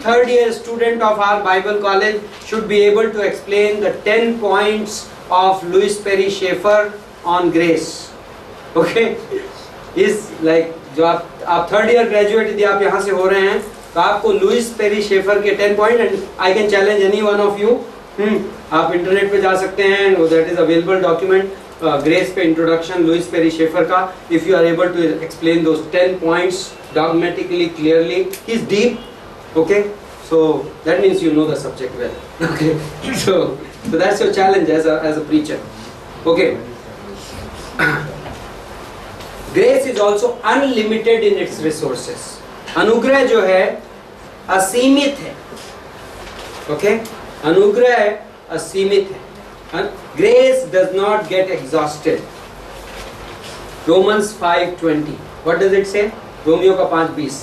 Speaker 2: third year student of our Bible college should be able to explain the 10 points of Louis Perry Schaeffer on grace. Okay, is like जो आप third year graduate यदि आप यहाँ से हो रहे हैं, तो आपको लुइस पेरी शेफर के 10 point, and I can challenge any one of you, आप इंटरनेट पे जा सकते हैं, that is available document, grace पे इंट्रोडक्शन लुइस पेरी शेफर का. If you are able to explain those 10 points dogmatically, clearly, he is deep. Okay, so that means you know the subject well. Okay, so that's your challenge as a preacher. Okay, grace is also unlimited in its resources. अनुग्रह जो है असीमित है. ओके, अनुग्रह असीमित है. Grace does not get exhausted. Romans 5:20, what does it say? Romeo का 5:20.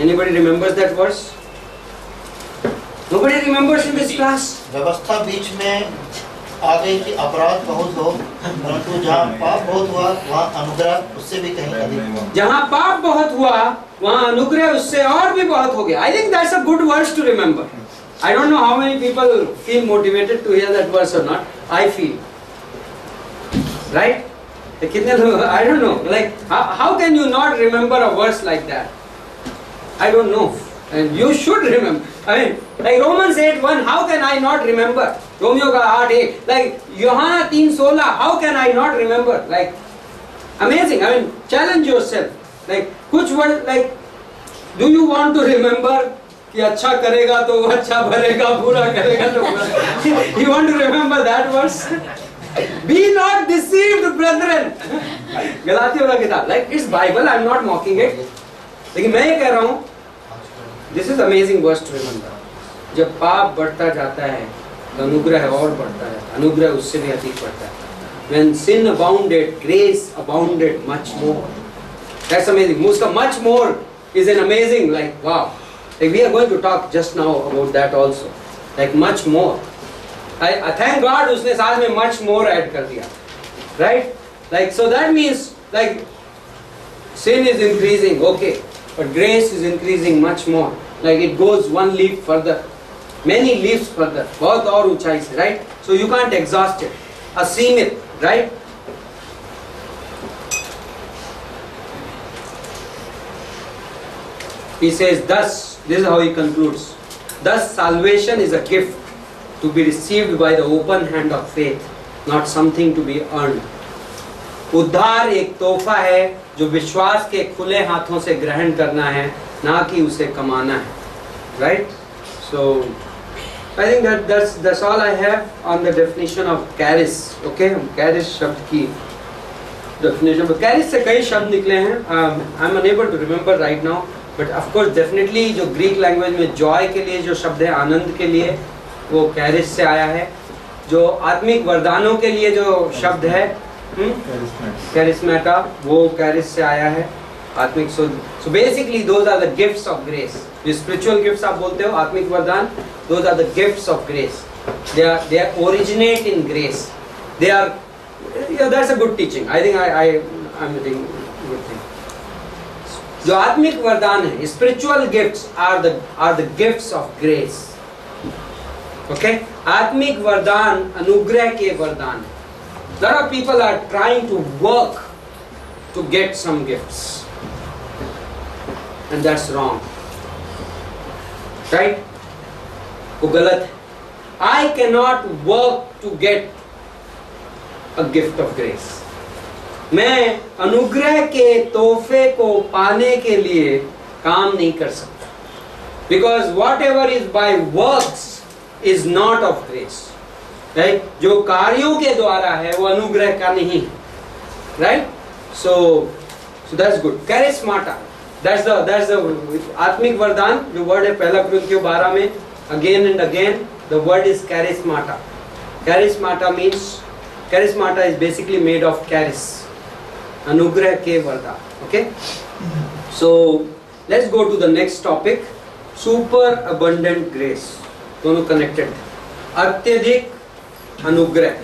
Speaker 2: Anybody remembers that verse? Nobody remembers in this class.
Speaker 6: व्यवस्था बीच में आगे कि अपराध बहुत हो, परंतु जहाँ पाप बहुत हुआ वहाँ अनुग्रह उससे भी कहीं अधिक।
Speaker 2: जहाँ पाप बहुत हुआ वहाँ अनुग्रह उससे और भी बहुत हो गया। I think that's a good verse to remember. I don't know how many people feel motivated to hear that verse or not. I feel, right? कितने लोग, I don't know, like how can you not remember a verse like that? I don't know, and you should remember. I mean, like Romans 8:1, how can I not remember? Romeo का 8:1, like यूहन्ना 3:16, how can I not remember? Like amazing. I mean, challenge yourself. Like कुछ word, like do you want to remember कि अच्छा करेगा तो अच्छा भरेगा, बुरा करेगा तो बुरा? You want to remember that verse? Be not deceived, brethren. गलातियों का किताब, like it's Bible. I'm not mocking it. लेकिन मैं ये कह रहा हूँ, this is amazing verse to remember. जब पाप बढ़ता जाता है, तो अनुग्रह और बढ़ता है, अनुग्रह उससे भी अधिक बढ़ता है. When sin abounded, grace abounded much more. That's amazing. उसका much more is an amazing, like wow. Like we are going to talk just now about that also. Like much more. I thank God उसने साथ में much more add कर दिया, right? Like so that means like sin is increasing, okay, but grace is increasing much more. Like it goes one leaf further, many leaves further, बहुत और ऊंचाई से, right? So you can't exhaust it. असीमित, right? He says, thus, this is how he concludes. Thus, salvation is a gift to be received by the open hand of faith, not something to be earned. उद्धार एक तोहफा है जो विश्वास के खुले हाथों से ग्रहण करना है, ना कि उसे कमाना है, right? So, I think that's all I have on the definition of charis. Okay, charis शब्द की definition. But charis से कई शब्द निकले हैं. I'm unable to remember right now. But of course, definitely जो Greek language में joy के लिए जो शब्द है, आनंद के लिए, वो charis से आया है. जो आत्मिक वरदानों के लिए जो शब्द है, charismata, वो charis से आया है. आत्मिक, so basically those are the gifts of grace. जो spiritual gifts आप बोलते हो, आत्मिक वरदान, those are the gifts of grace. They originate in grace. They are, yeah, that's a good teaching. I think I'm doing good thing. जो आत्मिक वरदान है, spiritual gifts are the gifts of grace. Okay? आत्मिक वरदान अनुग्रह के वरदान है. Lot of people are trying to work to get some gifts, and that's wrong. Right? वो गलत है. I cannot work to get a gift of grace. मैं अनुग्रह के तोहफे को पाने के लिए काम नहीं कर सकता. Because whatever is by works is not of grace. Right? जो कार्यों के द्वारा है वो अनुग्रह का नहीं है. Right? So that's good. Charismata. That's the आत्मिक वरदान जो वर्ड है पहला कुरिन्थियों 12 में. Again and again the word is charismata. Charismata is basically made of charis. अनुग्रह के वरदान. Okay? So let's go to the next topic. Super abundant grace. दोनों connected. अत्यधिक अनुग्रह.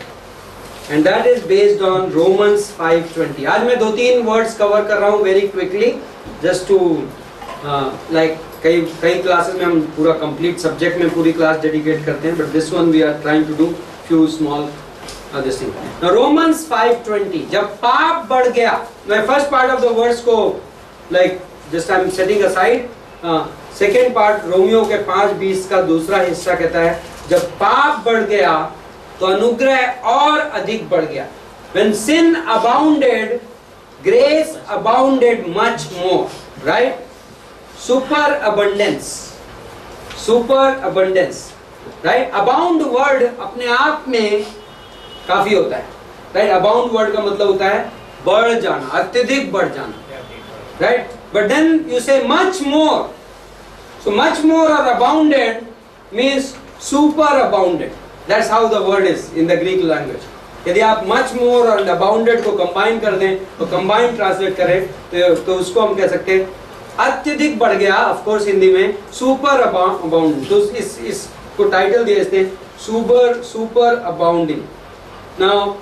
Speaker 2: And that is based on Romans 5:20. आज मैं 2-3 words cover कर रहा हूँ very quickly, just to like कई क्लासेस में हम पूरा complete subject में पूरी class dedicate करते हैं, but this one we are trying to do few small this thing. Now Romans 5:20. जब पाप बढ़ गया, मैं first part of the verse को like just I'm setting aside. Second part Romeo के 5:20 का दूसरा हिस्सा कहता है जब पाप बढ़ गया तो अनुग्रह और अधिक बढ़ गया. When sin abounded, grace abounded much more. Right? Superabundance. Right? Abound word अपने आप में काफी होता है. Right? Abound word का मतलब होता है बढ़ जाना, अत्यधिक बढ़ जाना. Right? But then you say much more. So much more or abounded means superabounded. That's how the word is in the Greek language. यदि आप much more और abounded को combine कर दें, तो combine translate करें, तो उसको हम कह सकते हैं अत्यधिक बढ़ गया. Of course हिंदी में superabounding. तो इसको टाइटल दिया इसने super abounding. Now,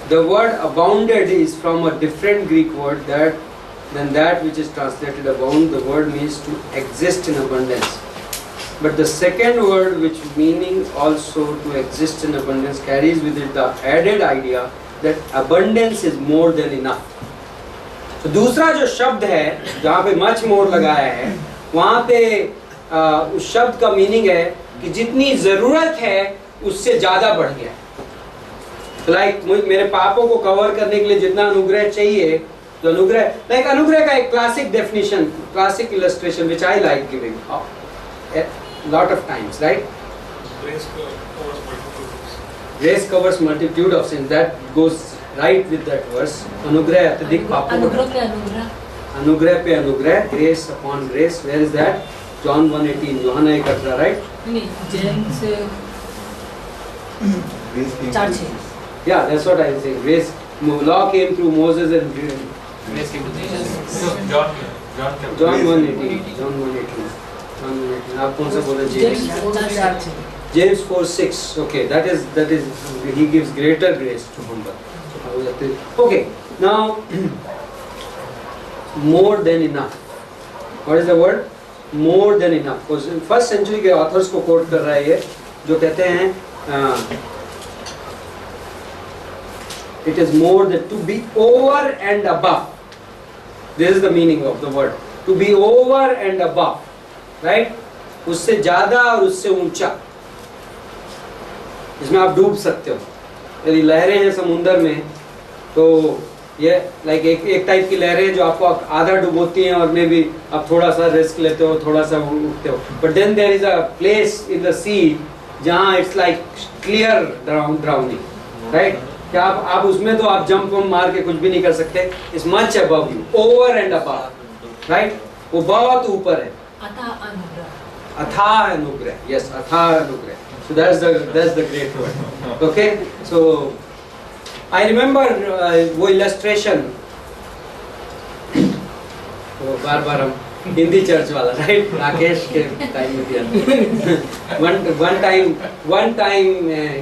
Speaker 2: the word abounded is from a different Greek word than that which is translated abound. The word means to exist in abundance. But the second word, which meaning also to exist in abundance, carries with it the added idea that abundance is more than enough. तो दूसरा जो शब्द है जहाँ पे मच मोर लगाया है, वहाँ पे उस शब्द का मीनिंग है कि जितनी ज़रूरत है उससे ज़्यादा बढ़ गया. लाइक मेरे पापों को कवर करने के लिए जितना अनुग्रह चाहिए, तो अनुग्रह, लाइक अनुग्रह का एक classic definition, classic illustration which I like giving lot of times, right? Grace covers multitude of sins. That goes right with that verse. अनुग्रह अत्यधिक पापों को, अनुग्रह पे अनुग्रह, grace upon grace. Where is that? John 1:18. यूहन्ना 1:18, right?
Speaker 11: नहीं, James 4:6.
Speaker 2: Yeah, that's what I was saying. Grace, law came through Moses and
Speaker 10: Grace came to Jesus.
Speaker 2: John 1:18. John 1:18. आप कौन सा बोले? James 4:6. Okay, that is he gives greater grace to humble. Okay, now more than enough. What is the word? More than enough. First century के ऑथर्स को कोट कर रहा है ये, जो कहते हैं it is more than, to be over and above. This is the meaning of the word. To be over and above. Right, उससे ज्यादा और उससे ऊंचा. इसमें आप डूब सकते हो. यदि लहरें हैं समुद्र में, तो ये लाइक एक टाइप की लहरें हैं जो आपको आधा डुबोती हैं और में भी आप थोड़ा सा रिस्क लेते हो, थोड़ा सा उठते हो. But then there is a place in the sea जहाँ it's like clear drowning, right? क्या आप उसमें तो आप जंप मार के कुछ भी नहीं कर सकते. It's much above you, over and above, right? वो बहुत ऊपर है. अथाह अनुग्रह. Yes, अथाह अनुग्रह. So that's the great word. Okay, so I remember वो illustration, वो बार हम हिंदी चर्च वाला, राइट? राकेश के टाइम में दिया. one time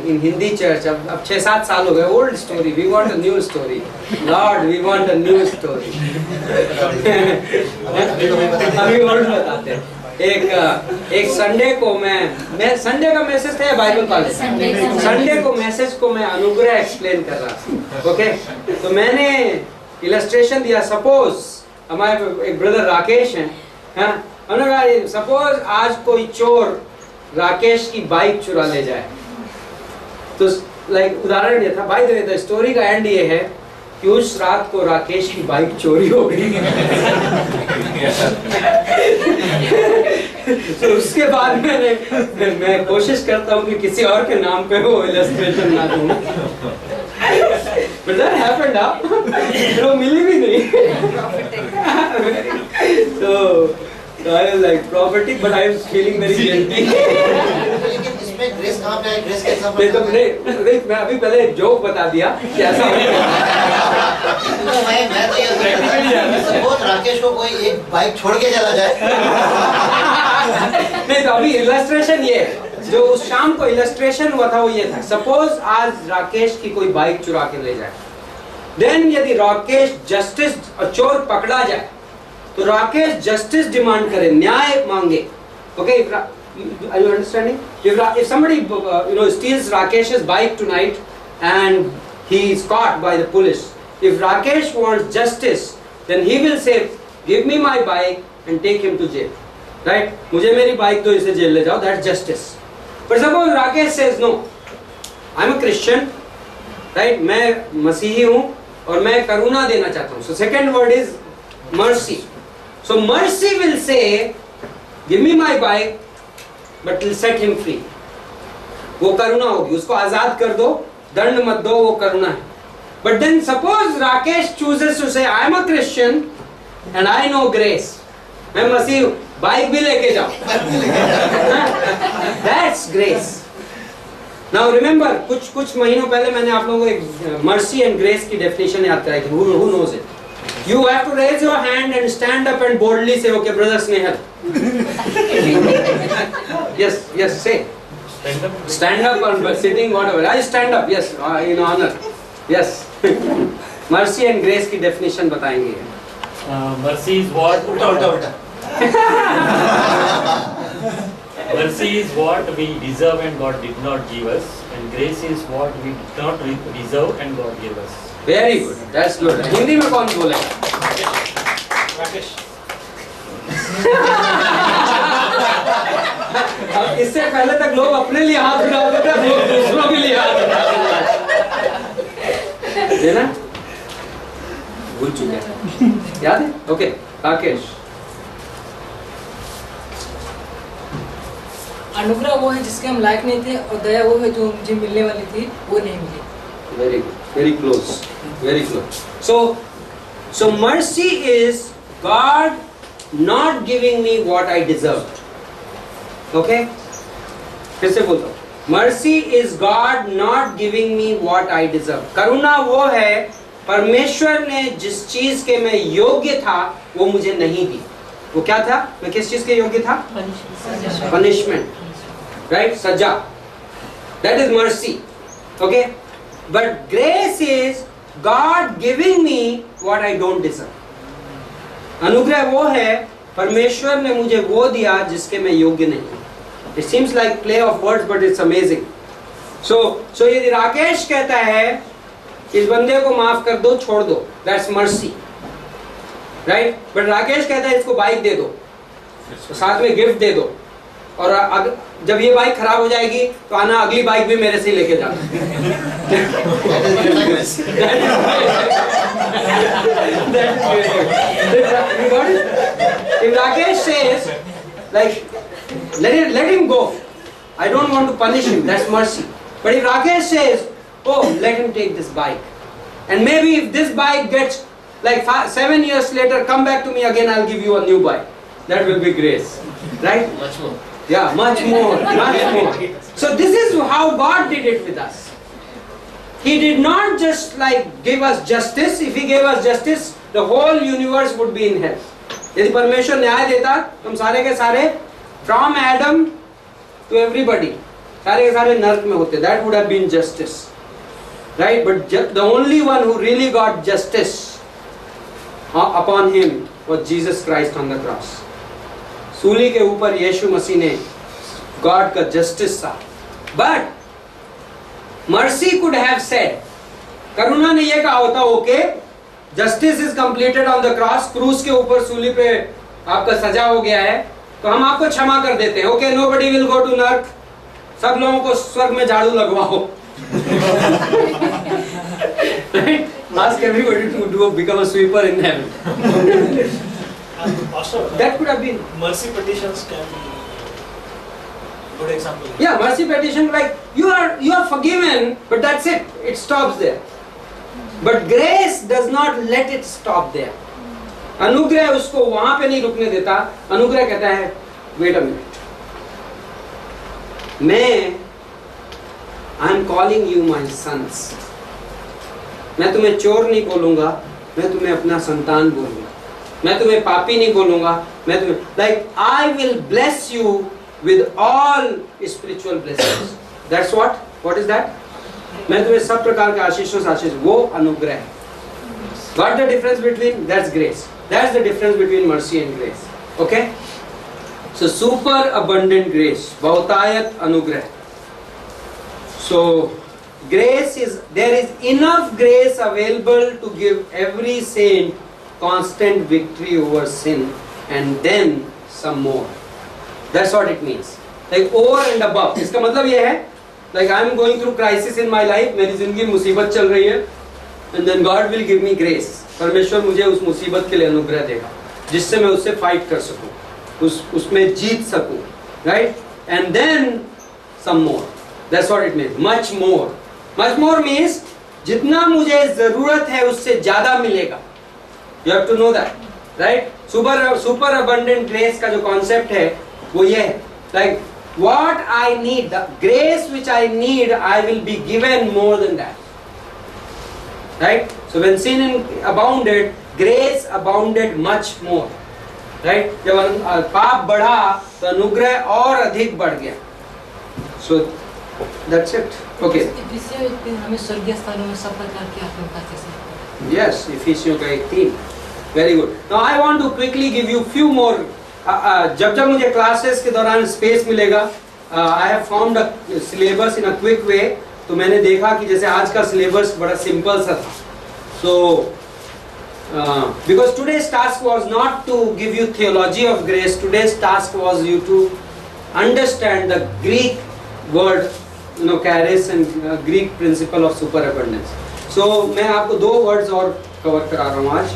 Speaker 2: in Hindi church, अब 6-7 साल हो गए. Old story, we want a new story. Lord, we want a new story. अभी ओल्ड बताते हैं. एक संडे को मैं संडे का मैसेज था बाइबल कॉलेज, संडे को मैसेज को मैं अनुग्रह एक्सप्लेन कर रहा था. ओके, तो मैंने इलस्ट्रेशन दिया. सपोज हमारे एक ब्रदर राकेश हैं, हाँ, उन्होंने कहा सपोज आज कोई चोर राकेश की बाइक चुरा ले जाए. तो लाइक उदाहरण ये था. भाई द स्टोरी का एंड ये है कि उस रात को राकेश की बाइक चोरी हो गई. तो उसके बाद मैं कोशिश करता हूँ कि किसी और के नाम पे वो इलस्ट्रेशन ना दूँ. But that happened, huh? मिली भी नहीं. So I was like prophetic, but I was feeling very guilty.
Speaker 6: इसमें ग्रेस कहाँ पे है? ग्रेस कैसा?
Speaker 2: मैं अभी पहले जोक बता दिया कि ऐसा
Speaker 6: मैं तो ये सपोज राकेश को कोई एक बाइक छोड़ के चला जाए.
Speaker 2: नहीं, तो अभी इलस्ट्रेशन ये जो उस शाम को इलस्ट्रेशन हुआ था वो ये था. सपोज आज राकेश की कोई बाइक चुरा के ले जाए. देन यदि राकेश जस्टिस, चोर पकड़ा जाए, तो राकेश जस्टिस डिमांड करे, न्याय मांगे. Okay, are you understanding? If somebody steals Rakesh's bike tonight and he is caught by the police, if Rakesh wants justice, then he will say, give me my bike and take him to jail, right? मुझे मेरी बाइक दो, इसे जेल ले जाओ. That's justice. But suppose Rakesh says no, I'm a Christian, right? मैं मसीही हूँ और मैं करुणा देना चाहता हूँ. So second word is mercy. So mercy will say, give me my bike, but will set him free. वो करुणा होगी, उसको आजाद कर दो, दंड मत दो, वो करुणा है. But then suppose Rakesh chooses to say, I am a Christian and I know grace. मैं मसीह हूँ, बाइक भी लेके जाओ. That's grace. Now remember, कुछ महीनों पहले मैंने आप लोगों को एक mercy and grace की definition याद कराई थी. Who knows it? You have to raise your hand and stand up and boldly say, okay, brother Snehal. Yes, say. Stand up or sitting, whatever. I stand up, yes, in honor. Yes. Mercy and grace की definition बताएंगे.
Speaker 12: Mercy is what?
Speaker 4: उल्टा.
Speaker 12: Mercy is what we deserve and God did not give us, and grace is what we did not deserve and God gave us.
Speaker 2: Very good. That's good. Hindi में कौन बोलेगा?
Speaker 4: राकेश.
Speaker 2: अब इससे पहले तक लोग अपने लिए हाथ उठाते थे, लोग दूसरों के लिए हाथ उठाते हैं ना? भूल चुके हैं, याद है? ओके, राकेश.
Speaker 11: अनुग्रह वो है जिसके हम लायक नहीं थे और दया वो है जो मुझे मिलने वाली थी वो नहीं मिली.
Speaker 2: Very good. Very close. Very close. So mercy is God not giving me what I deserved. Okay? फिर से बोलता हूँ. Mercy is God not giving me what I deserve. करुणा वो है परमेश्वर ने जिस चीज के मैं योग्य था वो मुझे नहीं दी. वो क्या था? मैं किस चीज के योग्य था? Punishment. Right? सजा. That is mercy. Okay? But grace is God giving me what I don't deserve. अनुग्रह वो है परमेश्वर ने मुझे वो दिया जिसके मैं योग्य नहीं. It seems like play of words, but it's amazing. So यदि राकेश कहता है इस बंदे को माफ कर दो, छोड़ दो, that's mercy, right? But Rakesh कहता है इसको बाइक दे दो, साथ में गिफ्ट दे दो, और जब ये बाइक खराब हो जाएगी तो आना अगली बाइक भी मेरे से लेके जाना. If Rakesh says, like, let him go, I don't want to punish him, that's mercy. But if Rakesh says, oh, let him take this bike, and maybe if this bike gets like 7 years later, come back to me again, I'll give you a new bike, that will be grace, right?
Speaker 10: Much more.
Speaker 2: Yeah, much more. So this is how God did it with us. He did not just like give us justice. If He gave us justice, the whole universe would be in hell. यदि परमेश्वर न्याय देता, हम सारे के सारे from Adam to everybody, सारे के सारे नरक में होते. That would have been justice, right? But the only one who really got justice upon Him was Jesus Christ on the cross. सूली के ऊपर यीशु मसीह ने गॉड का जस्टिस था. But mercy could have said, करुणा ने यह कहा होता, okay, justice is completed on the cross, क्रूस के ऊपर सूली पे आपका सजा हो गया है, तो हम आपको क्षमा कर देते हैं. Okay, nobody will go to नर्क, सब लोगों को स्वर्ग में झाड़ू लगवाओ. Ask everybody to become a sweeper in heaven.
Speaker 4: Pastor,
Speaker 2: That could have been
Speaker 4: mercy petitions can be good example.
Speaker 2: Yeah, mercy petition, like you are forgiven, but that's it. It stops there. But grace does not let it stop there. अनुग्रह उसको वहां पे नहीं रुकने देता. अनुग्रह कहता है, wait a minute, I am calling you my sons. मैं तुम्हें चोर नहीं बोलूंगा, मैं तुम्हें अपना संतान बोलूंगा. मैं तुम्हें पापी नहीं बोलूंगा, मैं तुम्हें, like I will bless you with all spiritual blessings. That's what is that? मैं तुम्हें सब प्रकार के आशीषों से आशीष, वो अनुग्रह है. What the difference between? That's grace. That's the difference between mercy and grace. Okay? So super abundant grace, बहुतायत अनुग्रह. So grace is, there is enough grace available to give every saint constant victory over sin, and then some more. That's what it means. Like over and above. इसका मतलब ये है, like I am going through crisis in my life, मेरी जिंदगी मुसीबत चल रही है, and then God will give me grace. परमेश्वर मुझे उस मुसीबत के लिए अनुग्रह देगा, जिससे मैं उससे फाइट कर सकूं, उसमें जीत सकूं, right? And then some more. That's what it means. Much more. Much more means जितना मुझे जरूरत है उससे ज्यादा मिलेगा. You have to know that, right? Super abundant grace का जो concept है वो ये है, like what I need, the grace which I need, I will be given more than that. right? So when sin abounded, grace abounded much more, right? जब पाप बढ़ा तो अनुग्रह और अधिक बढ़ गया. So that's it. Okay.
Speaker 11: इससे हमें स्वर्गीय स्थानों में सब प्रकार की आत्मिकता कैसे?
Speaker 2: Yes, Ephesians 1:18. Very good. Now I want to quickly give you few more. जब मुझे क्लासेस के दौरान स्पेस मिलेगा, I have formed a syllabus in a quick way. तो मैंने देखा कि जैसे आज का सिलेबस बड़ा सिंपल सा था. So because today's task was not to give you theology of grace. Today's task was you to understand the Greek word, charis, and Greek principle of superabundance. So मैं आपको 2 words और कवर करा रहा हूँ आज.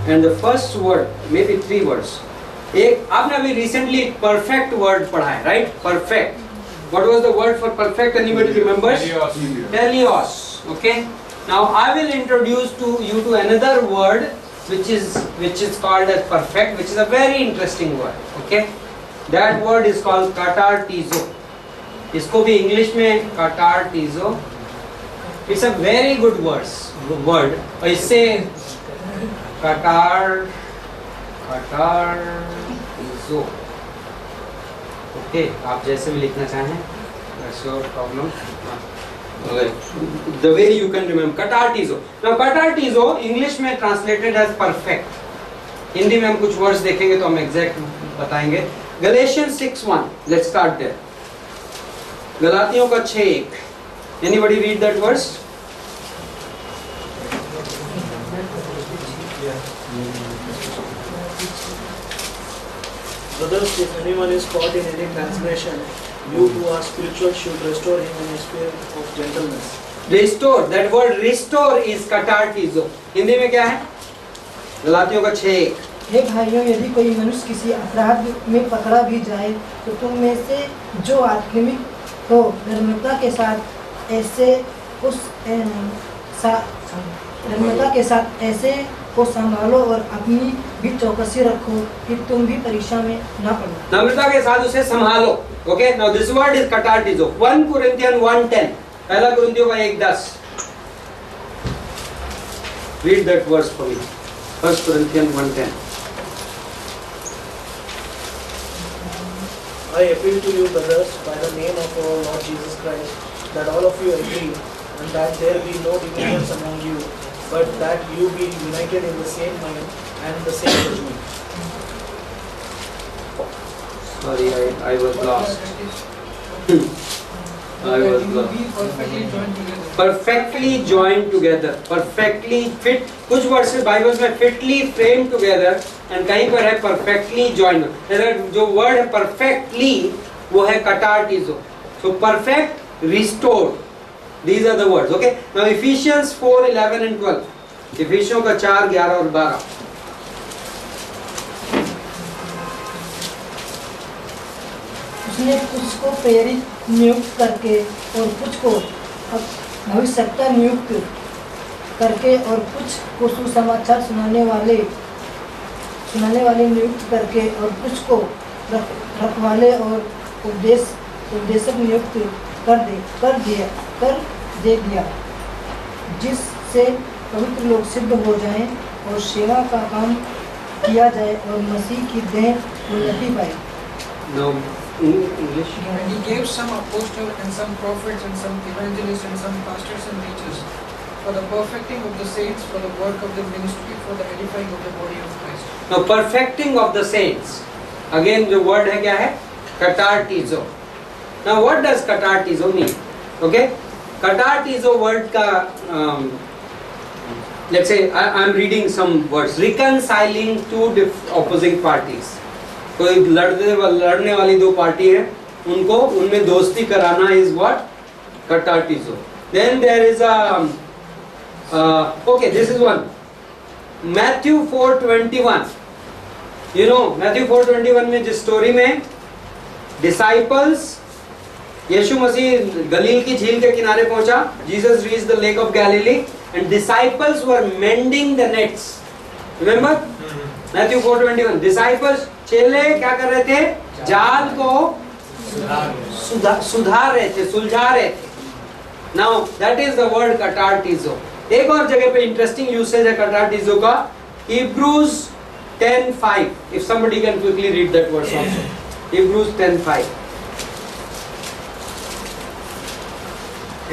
Speaker 2: And the first word, maybe 3 words. एक आपने अभी recently perfect word पढ़ा है, right? Perfect. What was the word for perfect? Anybody remembers? Teleos. Okay. Now I will introduce you to another word which is called as perfect, which is a very interesting word. Okay. That word is called katartizo. इसको भी इंग्लिश में katartizo. It's a very good word. और इससे katartizo. Okay, आप जैसे भी लिखना चाहें, that's your problem. Okay. The way you can remember katartizo. Now katartizo English में translated as perfect. हिंदी में हम कुछ words देखेंगे तो हम exact बताएंगे. Galatians 6:1. Let's start there. गलातियों का 6:1. Anybody read that verse?
Speaker 4: Brothers, if anyone is caught in any transgression, you who are spiritual should restore him in a spirit of gentleness.
Speaker 2: Restore, that word restore is katartizo. Hindi में क्या है? गलातियों का 6:1.
Speaker 13: हे भाइयों, यदि कोई मनुष्य किसी अपराध में पकड़ा भी जाए तो तुम में से जो आत्मिक हो निर्मलता के साथ ऐसे को संभालो और अपनी भी चौकसी रखो कि तुम भी परीक्षा में ना पड़ो.
Speaker 2: नम्रता के साथ उसे संभालो. Okay, now this word is katartizo. 1 Corinthians 1:10. पहला कुरिन्थियों का 1:10. Read that verse for me. 1 Corinthians 1:10.
Speaker 4: I appeal to you, brothers, by the name of our Lord Jesus Christ, that all of you agree, and that there be no divisions among you, but that you be united in the same mind and the same judgment.
Speaker 2: Sorry, I was lost. I was lost. Perfectly joined together. Perfectly fit. कुछ वर्ड से बाइबल में fitly framed together, and कहीं पर है perfectly joined. जो वर्ड है perfectly वो है katartizo. So perfect, restored. These are the words. Okay. Now Ephesians 4:11 and 12. Ephesians का 4, 11 और 12.
Speaker 13: उसने कुछ को प्रेरित नियुक्त करके और कुछ को भविष्यवक्ता नियुक्त करके और कुछ को सुसमाचार सुनाने वाले नियुक्त करके और कुछ को रखवाले और उपदेशक नियुक्त कर दे दिया, जिससे पवित्र लोग सिद्ध हो जाएं और सेवा का काम किया जाए और मसीह की देह उन्नति पाए.
Speaker 2: Now in English.
Speaker 8: And he gave some apostles and some prophets and some evangelists and some pastors and teachers for the perfecting of the saints, for the work of the ministry, for the edifying of the body of Christ.
Speaker 2: Now perfecting of the saints. Again the word है क्या है? Katartizo. Now what does katartizo mean? Okay? Katartizo word का let's say I am reading some words. Reconciling two opposing parties. कोई लड़ने वाली दो पार्टी है, उनमें दोस्ती कराना is what? Katartizo. Then there is a okay, this is one. Matthew 4:21. You know Matthew 4:21 में जिस स्टोरी में disciples यीशु मसीह गलील की झील के किनारे पहुंचा, Jesus reached the lake of Galilee and disciples were mending the nets. Remember? Matthew 4:21. Disciples चेले क्या कर रहे थे? जाल को सुधार रहे थे, सुलझा रहे थे. Now that is the word katartizo. एक और जगह पे इंटरेस्टिंग यूसेज है कटार्टिजो का, Hebrews 10:5. If somebody can quickly read that verse also. Hebrews 10:5.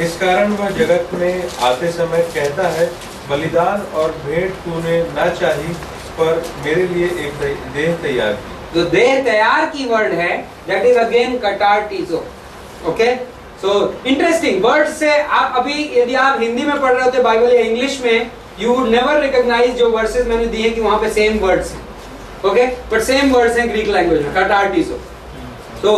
Speaker 7: इस कारण वह जगत में आते समय कहता है, बलिदान और भेंट तूने न चाही, पर मेरे लिए एक देह तैयार की।
Speaker 2: जो देह तैयार की वर्ड है, that is again katartizo. Okay, so interesting word से आप अभी यदि आप हिंदी में पढ़ रहे होते बाइबल या इंग्लिश में, यू वुड नेवर रिकॉग्नाइज जो वर्सेस मैंने दिए कि वहां पे सेम वर्ड्स हैं. ओके, बट सेम वर्ड्स हैं ग्रीक लैंग्वेज में, कटार्टिजो. So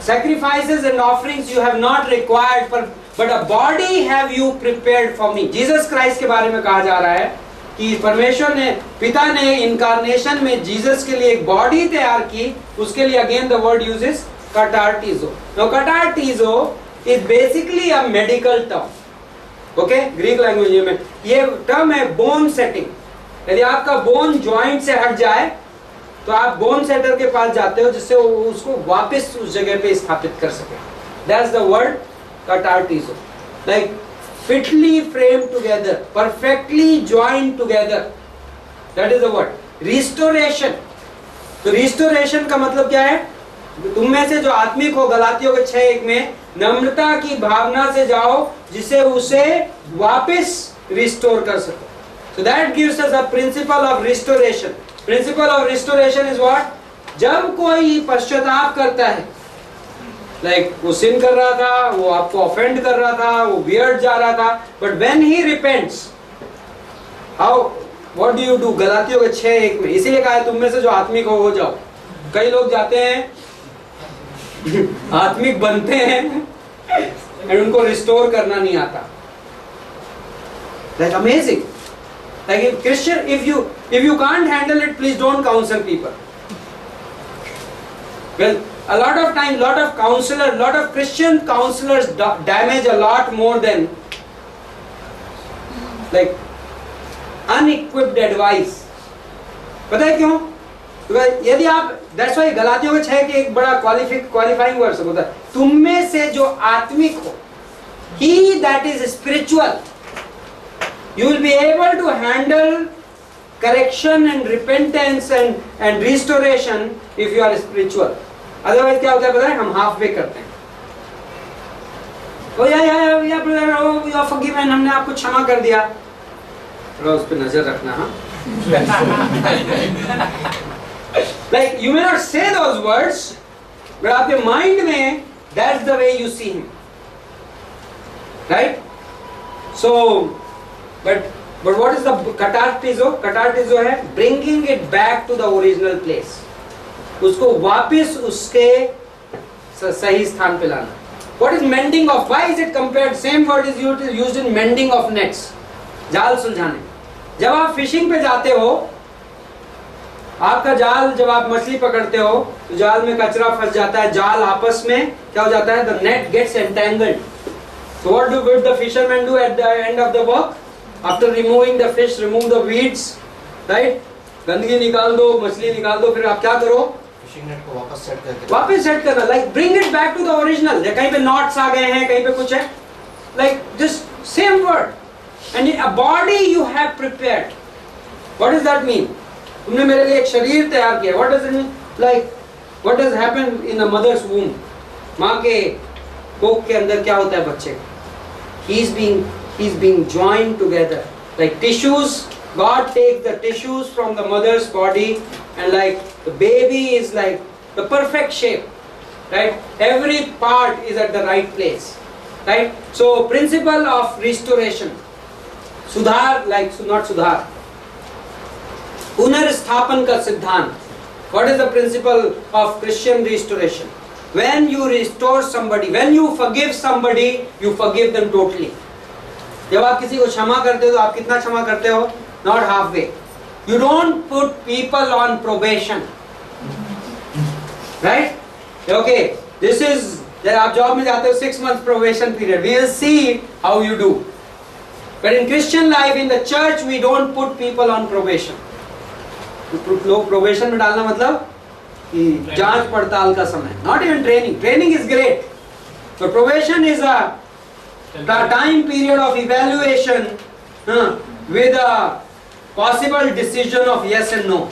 Speaker 2: sacrifices and offerings you have not required, but a body have you prepared for me. Jesus Christ के बारे में कहा जा रहा है कि परमेश्वर ने, पिता ने इनकारनेशन में जीसस के लिए एक बॉडी तैयार की. उसके लिए again the word uses katartizo. Now katartizo is basically a medical term. Okay, Greek language में ये टर्म है बोन सेटिंग. यदि आपका बोन जॉइंट से हट जाए तो आप बोन सेटर के पास जाते हो, जिससे वो उसको वापस उस जगह पे स्थापित कर सके. That's the word katartizo. Like fitly frame together, perfectly joined together, that is the word. Restoration. तो रिस्टोरेशन का मतलब क्या है? तुम में से जो आत्मिक हो, गलातियों के 6:1 में, नम्रता की भावना से जाओ जिसे उसे वापस रिस्टोर कर सको. So that gives us a principle of restoration. Principle of restoration is what? जब कोई पश्चाताप करता है, like वो sin कर रहा था, वो आपको offend कर रहा था, वो weird जा रहा था, but when he repents, how? What do you do? गलातियों के 6:1 में इसीलिए कहा है तुम में से जो आत्मिक हो जाओ. कई लोग जाते हैं आत्मिक बनते हैं और उनको रिस्टोर करना नहीं आता. Like amazing. Like if Christian, if you can't handle it, please don't counsel people. Well, a lot of time, lot of Christian counselors damage a lot more than like unequipped advice. पता है क्यों? यदि आप, that's why गलातियों के 6 के एक बड़ा qualifying वर्स होता है, तुम में से जो आत्मिक हो, he that is spiritual, you will be able to handle correction and repentance and restoration if you are spiritual. Otherwise क्या होता है पता है? हम halfway करते हैं. Oh yeah brother, oh you are forgiven, हमने आपको क्षमा कर दिया. थोड़ा उस पर नजर रखना. हाँ. Like you may not say those words, but आपके mind में that's the way you see him, right? So But what is the कटार्टिजो? कटार्टिजो है bringing it back to the original place. उसको वापस उसके सही स्थान पे लाना. What is mending of? Why is it compared? Same word is used in mending of nets. जाल सुलझाने. जब आप फिशिंग पे जाते हो, आपका जाल, जब आप मछली पकड़ते हो तो जाल में कचरा फंस जाता है, जाल आपस में क्या हो जाता है? The net gets entangled. So what do the fishermen do at the end of the work? After removing the fish, remove the weeds, right? गंदगी निकाल दो, मछली निकाल दो, फिर आप क्या करो?
Speaker 6: फिशिंग नेट को वापस सेट
Speaker 2: करना. Like bring it back to the original. कहीं पे knots आ गए हैं, कहीं पे कुछ है. Like just same word. And a body you have prepared. What does that mean? तुमने मेरे लिए एक शरीर तैयार किया. What does it mean? Like what has happened in a mother's womb? माँ के कोख के अंदर क्या होता है बच्चे? He's being joined together like tissues. God takes the tissues from the mother's body and like the baby is like the perfect shape, right? Every part is at the right place, right? So principle of restoration, sudhar, like not sudhar, पुनर्स्थापन का सिद्धांत. What is the principle of Christian restoration? When you restore somebody, when you forgive somebody, you forgive them totally. जब आप किसी को क्षमा करते हो तो आप कितना क्षमा करते हो? Not halfway. You don't put people on probation, right? Okay, this is जब आप जॉब में जाते हो 6 months probation period. We will see how you do. But in Christian life, in the church, we don't put people on probation. लोग probation में डालना मतलब कि जांच पड़ताल का समय. Not even training. Training is great, but probation is a time period of evaluation with a possible decision of yes and no.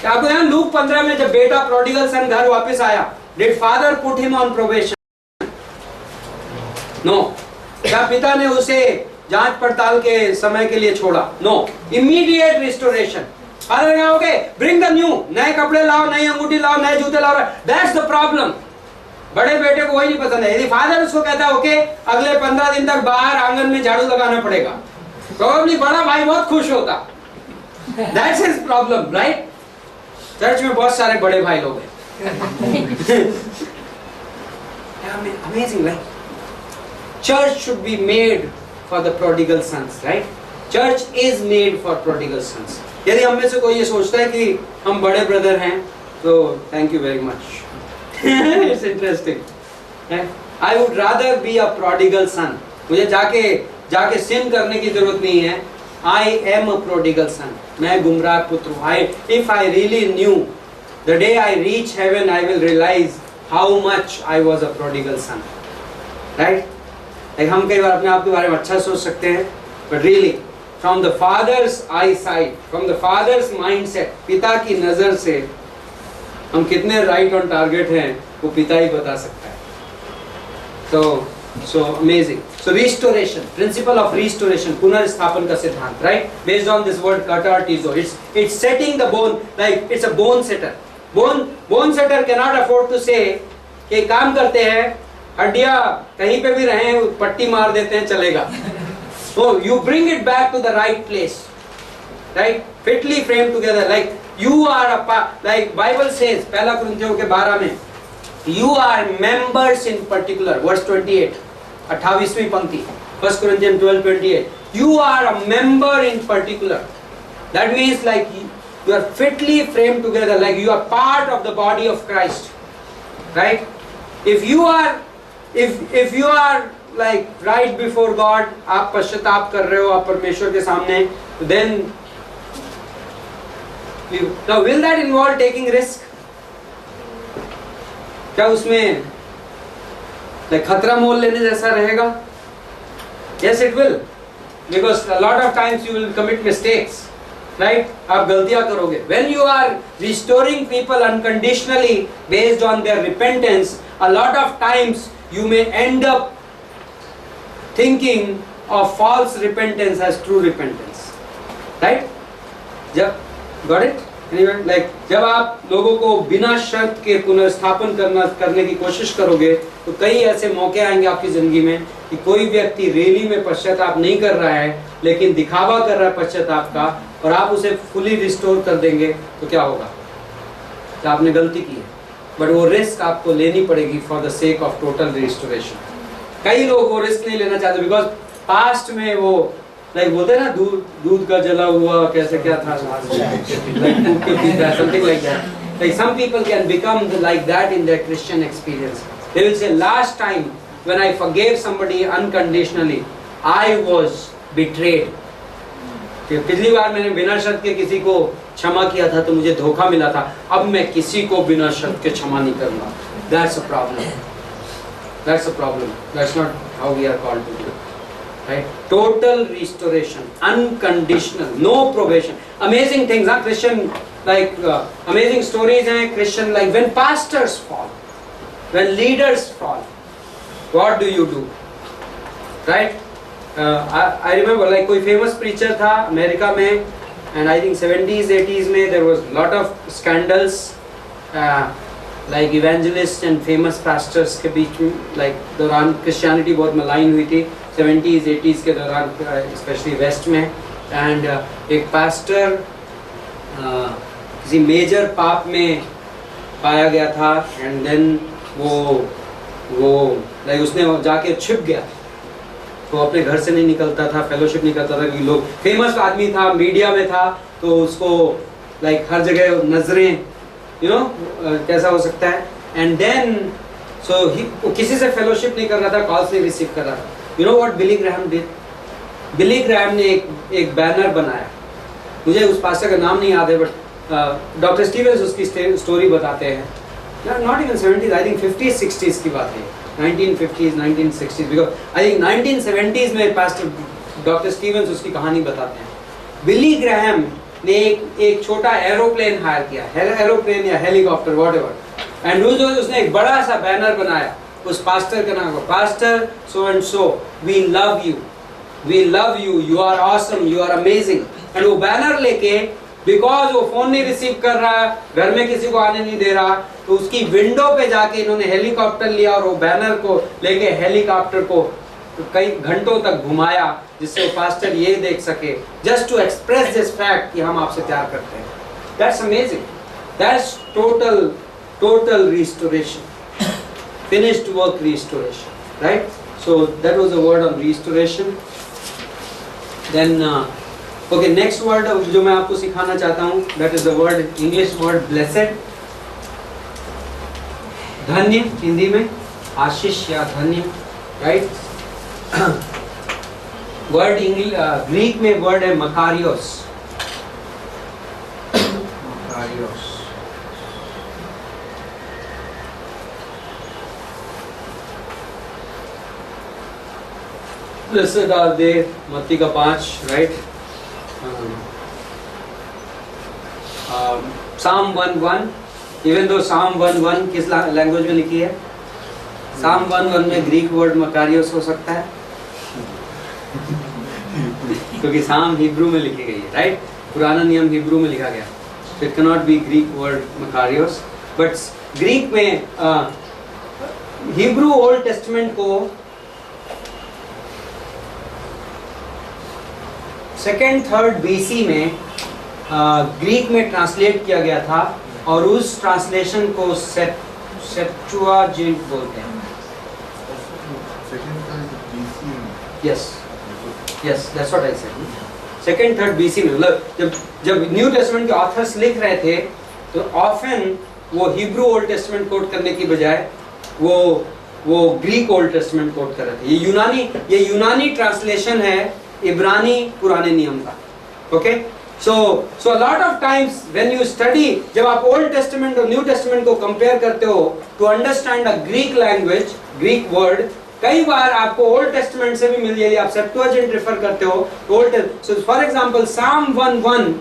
Speaker 2: क्या आपको यहाँ लूक 15 में जब बेटा प्रोडिगल सन घर वापस आया, did father put him on probation? No. क्या पिता ने उसे जांच पड़ताल के समय के लिए छोड़ा? No. Immediate restoration. फादर कहा ओके ब्रिंग द न्यू, नए कपड़े लाओ, नई अंगूठी लाओ, नए जूते लाओ. That's the problem. बड़े बेटे को वही नहीं पसंद है. यदि फादर उसको कहता है ओके अगले 15 दिन तक बाहर आंगन में झाड़ू लगाना पड़ेगा, प्रोबेबली बड़ा भाई बहुत खुश होता. That's his problem, right? Church में बहुत सारे बड़े भाई लोग हैं. Amazing, right? Church should be made for the prodigal sons, right? Church is made for prodigal sons. यदि हम में से कोई ये सोचता है कि हम बड़े ब्रदर हैं, तो thank you very much. It's interesting. I would rather be a prodigal son. मुझे जाके सिन करने की जरूरत नहीं है. I am a prodigal son. मैं गुमराह पुत्र हूँ. If I really knew, the day I reach heaven, I will realize how much I was a prodigal son. Right? Like हम कई बार अपने आप के बारे में अच्छा सोच सकते हैं, but really, from the father's eyesight, from the father's mindset, पिता की नजर से हम कितने right on target हैं, वो पिता ही बता सकता है. So amazing. So restoration, principle of restoration, पुनर्स्थापन का सिद्धांत, right? Based on this word katartizo, it's setting the bone, like it's a bone setter. Bone setter cannot afford to say कि काम करते हैं, हड्डियां कहीं पे भी रहें, पट्टी मार देते हैं, चलेगा. So you bring it back to the right place, right? Fitly framed together, like you are like Bible says, पहला कुरिन्थियों के 12 में, you are members in particular, verse 28, 28वीं पंक्ति, 1 Corinthians 12:28. You are a member in particular. That means like you are fitly framed together, like you are part of the body of Christ, right? If you are like right before God, आप पश्चाताप कर रहे हो आप परमेश्वर के सामने, then now will that involve taking risk? क्या उसमें like खतरा मोल लेने जैसा रहेगा? Yes, it will, because a lot of times you will commit mistakes, right? आप गलतियां करोगे. When you are restoring people unconditionally based on their repentance, a lot of times you may end up thinking of false repentance as true repentance, right? Got it? Anyway, like जब आप लोगों को बिना शर्त के पुनर्स्थापन करने की कोशिश करोगे, तो कई ऐसे मौके आएंगे आपकी जिंदगी में कि कोई व्यक्ति रेली में पश्चाताप नहीं कर रहा है, लेकिन दिखावा कर रहा है पश्चाताप का, और आप उसे फुली रिस्टोर कर देंगे, तो क्या होगा? तो आपने गलती की है, बट वो रिस्क आपको लेनी पड़ेगी for the sake of total restoration. कई लोग वो रिस्क नहीं लेना चाहते, बिकॉज पास्ट में वो लाइक बोलते हैं ना, दूध का जला हुआ कैसे क्या था, something like that. Like some people can become like that in their Christian experience. They will say, last time when I forgave somebody unconditionally, I was betrayed. पिछली बार मैंने बिना शर्त के किसी को क्षमा किया था तो मुझे धोखा मिला था, अब मैं किसी को बिना शर्त के क्षमा नहीं करूंगा. That's a problem. That's a problem. That's not how we are called to do. Right? Total restoration, unconditional, no probation. Amazing things, huh? Christian, like amazing stories हैं Christian, like when pastors fall, when leaders fall, what do you do? Right? I remember like कोई famous preacher था अमेरिका में, and I think 70s 80s में there was lot of scandals, like evangelists and famous pastors के बीच में, like दौरान Christianity बहुत मलाइन हुई थी 70s 80s के दौरान, especially west में. and एक pastor किसी major पाप में पाया गया था, and then वो like उसने जाके छिप गया, तो अपने घर से नहीं निकलता था, फेलोशिप नहीं करता था, क्योंकि लोग फेमस आदमी था, मीडिया में था, तो उसको लाइक हर जगह नजरें, कैसा हो सकता है. एंड देन सो किसी से फेलोशिप नहीं कर रहा था, कॉल्स नहीं रिसीव कर रहा था. You know what Billy Graham did? Billy Graham ने एक बैनर बनाया, मुझे उस पास्टर का नाम नहीं याद है, बट डॉक्टर स्टीवेंस उसकी स्टोरी बताते हैं. Not even 70s, I think 50s 60s की बात है, 1950s 1960s, because I think 1970s में पास्टर डॉक्टर स्टीवंस उसकी कहानी बताते हैं। बिली ग्राहम ने एक छोटा एरोप्लेन हायर किया, एरोप्लेन या हेलीकॉप्टर व्हाटएवर, एंड उसने एक बड़ा सा बैनर बनाया, उस पास्टर का नाम, pastor so and so, we love you, you are awesome, you are amazing. And वो बैनर लेके, बिकॉज वो फोन नहीं रिसीव कर रहा, घर में किसी को आने नहीं दे रहा, तो उसकी विंडो पे जाके इन्होंने हेलीकॉप्टर लिया और वो बैनर को लेके हेलीकॉप्टर को कई घंटों तक घुमाया, जिससे वो पास्टर ये देख सके, just to express this fact कि हम आपसे प्यार करते हैं। That's amazing, that's total restoration, finished work restoration, right? So that was a word on restoration. Then okay, next word जो मैं आपको सिखाना चाहता हूँ, that is the word, English word blessed, धन्य हिंदी में आशीष या धन्य, right? वर्ड ग्रीक में वर्ड है मकारियोस, Blessed are they, मत्ती का 5, right? Psalm 1:1, even though Psalm 1:1 किस लैंग्वेज में लिखी है? Psalm 1:1 में ग्रीक वर्ड मकारियोस हो सकता है, क्योंकि Psalm हिब्रू में लिखी गई है, राइट? पुराना नियम हिब्रू में लिखा गया, it can not B Greek word Makarios, but Greek में हिब्रू ओल्ड टेस्टमेंट को 2nd 3rd BC में ग्रीक में ट्रांसलेट किया गया था, और उस ट्रांसलेशन को सेप्टुआजिंट बोलते हैं। Yes, that's what I said, 2nd 3rd BC में, मतलब जब न्यू टेस्टमेंट के ऑथर्स लिख रहे थे, तो ऑफन वो हिब्रू ओल्ड टेस्टमेंट कोट करने की बजाय वो ग्रीक ओल्ड टेस्टमेंट कोट कर रहे थे। ये यूनानी ट्रांसलेशन है इब्रानी पुराने नियम का, okay? So a lot of times when you study, जब आप ओल्ड टेस्टमेंट और न्यू टेस्टमेंट को कंपेयर करते हो to understand a Greek language, Greek word, कई बार आपको ओल्ड टेस्टमेंट से भी मिल जाएगी, आप सेप्टुअजिंट रेफर करते हो तो old, so for example Psalm 1:1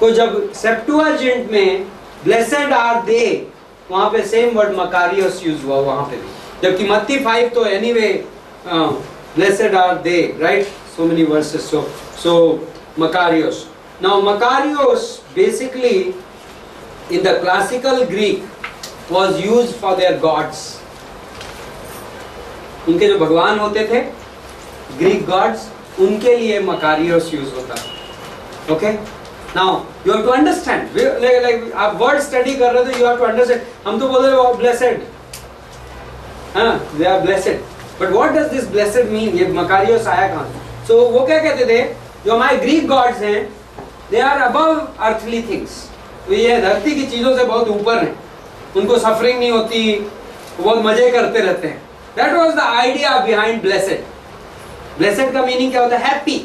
Speaker 2: को जब सेप्टुअजिंट में ब्लेसेड आर दे, वहां पे सेम वर्ड मकारियोस यूज हुआ वहां पे भी, जबकि मत्ती 5 तो anyway blessed are they, right? So many verses, so Makarios. Now Makarios basically in the classical Greek was used for their gods. उनके जो भगवान होते थे ग्रीक गॉड्स, उनके लिए Makarios यूज होता है, okay? Now you have to understand, like आप वर्ड स्टडी कर रहे थे, you have to understand, हम तो बोल रहे हो blessed, हाँ, they are blessed, but what does this blessed mean? ये Makarios आया कहाँ से? So वो क्या कहते थे, जो हमारे ग्रीक गॉड्स हैं, they are above earthly things, तो ये धरती की चीजों से बहुत ऊपर हैं, उनको सफरिंग नहीं होती, वो बहुत मजे करते रहते हैं। That was the idea behind blessed. Blessed का मीनिंग क्या होता है? हैप्पी,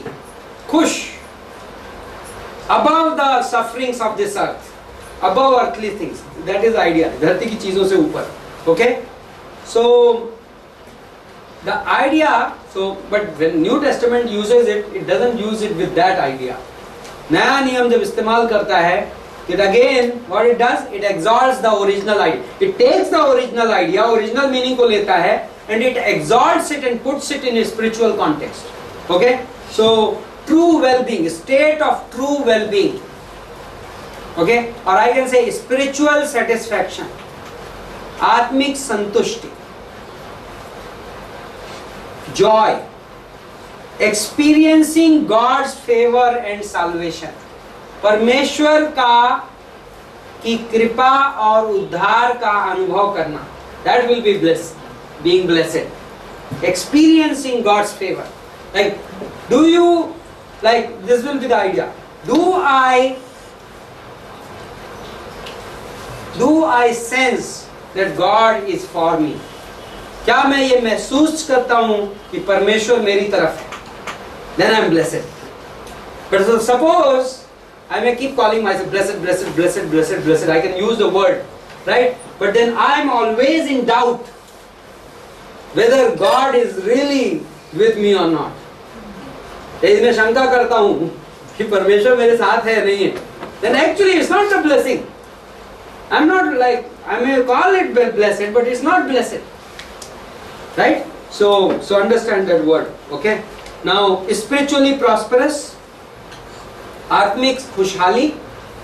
Speaker 2: खुश, above the sufferings of this earth, above earthly things, that is the idea, धरती की चीजों से ऊपर, okay? So the idea, but when New Testament uses it, it doesn't use it with that idea. नया नियम जब इस्तेमाल करता है, it again what it does, it exalts the original idea. It takes the original idea, original meaning को लेता है, and it exalts it and puts it in a spiritual context. Okay? So true well-being, state of true well-being. Okay? Or I can say spiritual satisfaction, आत्मिक संतुष्टि, joy, experiencing God's favor and salvation, परमेश्वर की कृपा और उद्धार का अनुभव करना, that will be blessed, being blessed, experiencing God's favor. Like, do you, like, this will be the idea, do I sense that God is for me? क्या मैं ये महसूस करता हूँ कि परमेश्वर मेरी तरफ है? Then I am blessed. But suppose I may keep calling myself blessed, blessed, blessed, blessed, blessed. I can use the word, right? But then I am always in doubt whether God is really with me or not. यदि मैं शंका करता हूँ कि परमेश्वर मेरे साथ है नहीं है, then actually it's not a blessing. I'm not like, I may call it blessed, but it's not blessed. Right? So understand that word. Okay? Now, spiritually prosperous, आत्मिक खुशहाली,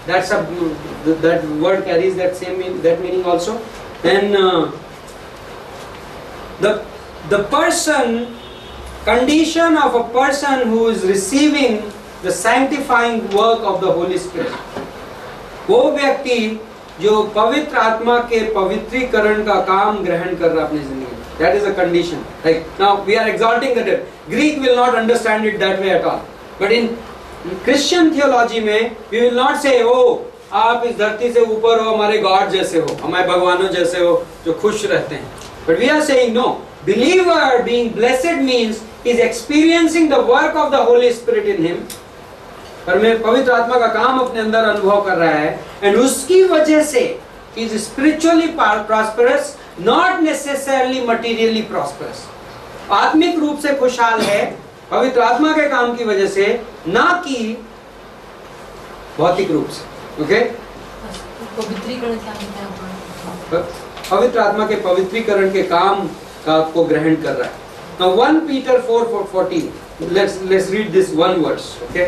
Speaker 2: that word carries that meaning also. Then the person, condition of a person who is receiving the sanctifying work of the Holy Spirit, वो व्यक्ति जो पवित्र आत्मा के पवित्रीकरण का काम ग्रहण कर रहा है अपनी जिंदगी में, that is a condition. Like now we are exalting the dead. Greek will not understand it that way at all. But in Christian theology में we will not say, oh आप इस धरती से ऊपर हो, हमारे गॉड जैसे हो, हमारे भगवानों जैसे हो जो खुश रहते हैं. But we are saying no. Believer being blessed means he is experiencing the work of the Holy Spirit in him. पवित्र आत्मा का काम अपने अंदर अनुभव कर रहा है, and उसकी वजह से he is spiritually prosperous, not necessarily materially prosperous. आत्मिक रूप से खुशहाल है पवित्र आत्मा के काम की वजह से, ना कि भौतिक रूप से. ओके?
Speaker 11: पवित्रीकरण क्या होता है?
Speaker 2: पवित्र आत्मा के पवित्रीकरण के काम का को ग्रहण कर रहा है. Now 1 Peter 4:14. Let's read this one verse. Okay?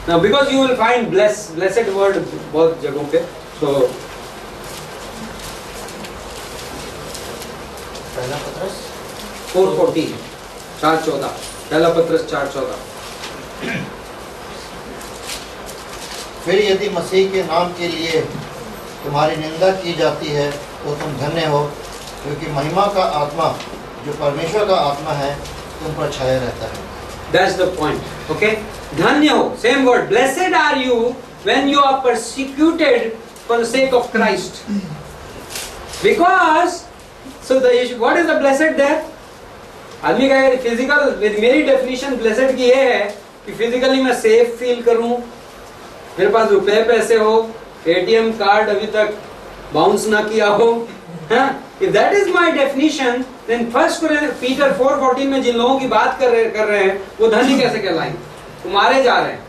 Speaker 2: Now because you will find blessed word बहुत जगहों पे, so
Speaker 6: पहला पत्रस
Speaker 2: 4:14 4:14 पहला पत्रस 4:14.
Speaker 6: फिर यदि मसीह के नाम के लिए तुम्हारी निंदा की जाती है तो तुम धन्य हो, क्योंकि महिमा का आत्मा जो परमेश्वर का आत्मा है तुम पर छाया रहता है.
Speaker 2: That's the point. Okay? धन्य हो, same word. Blessed are you when you are persecuted for the sake of Christ. Because, so the issue, what is the blessed there? आदमी का फिजिकल, मेरी डेफिनेशन ब्लेसेड की ये है कि फिजिकली मैं सेफ फील करूं, मेरे पास रुपए पैसे हो, एटीएम कार्ड अभी तक बाउंस ना किया हो. If that is my definition, then first Peter 4:14 में जिन लोगों की बात कर रहे हैं वो धनी कैसे कहलाएंगे? वो मारे जा रहे हैं,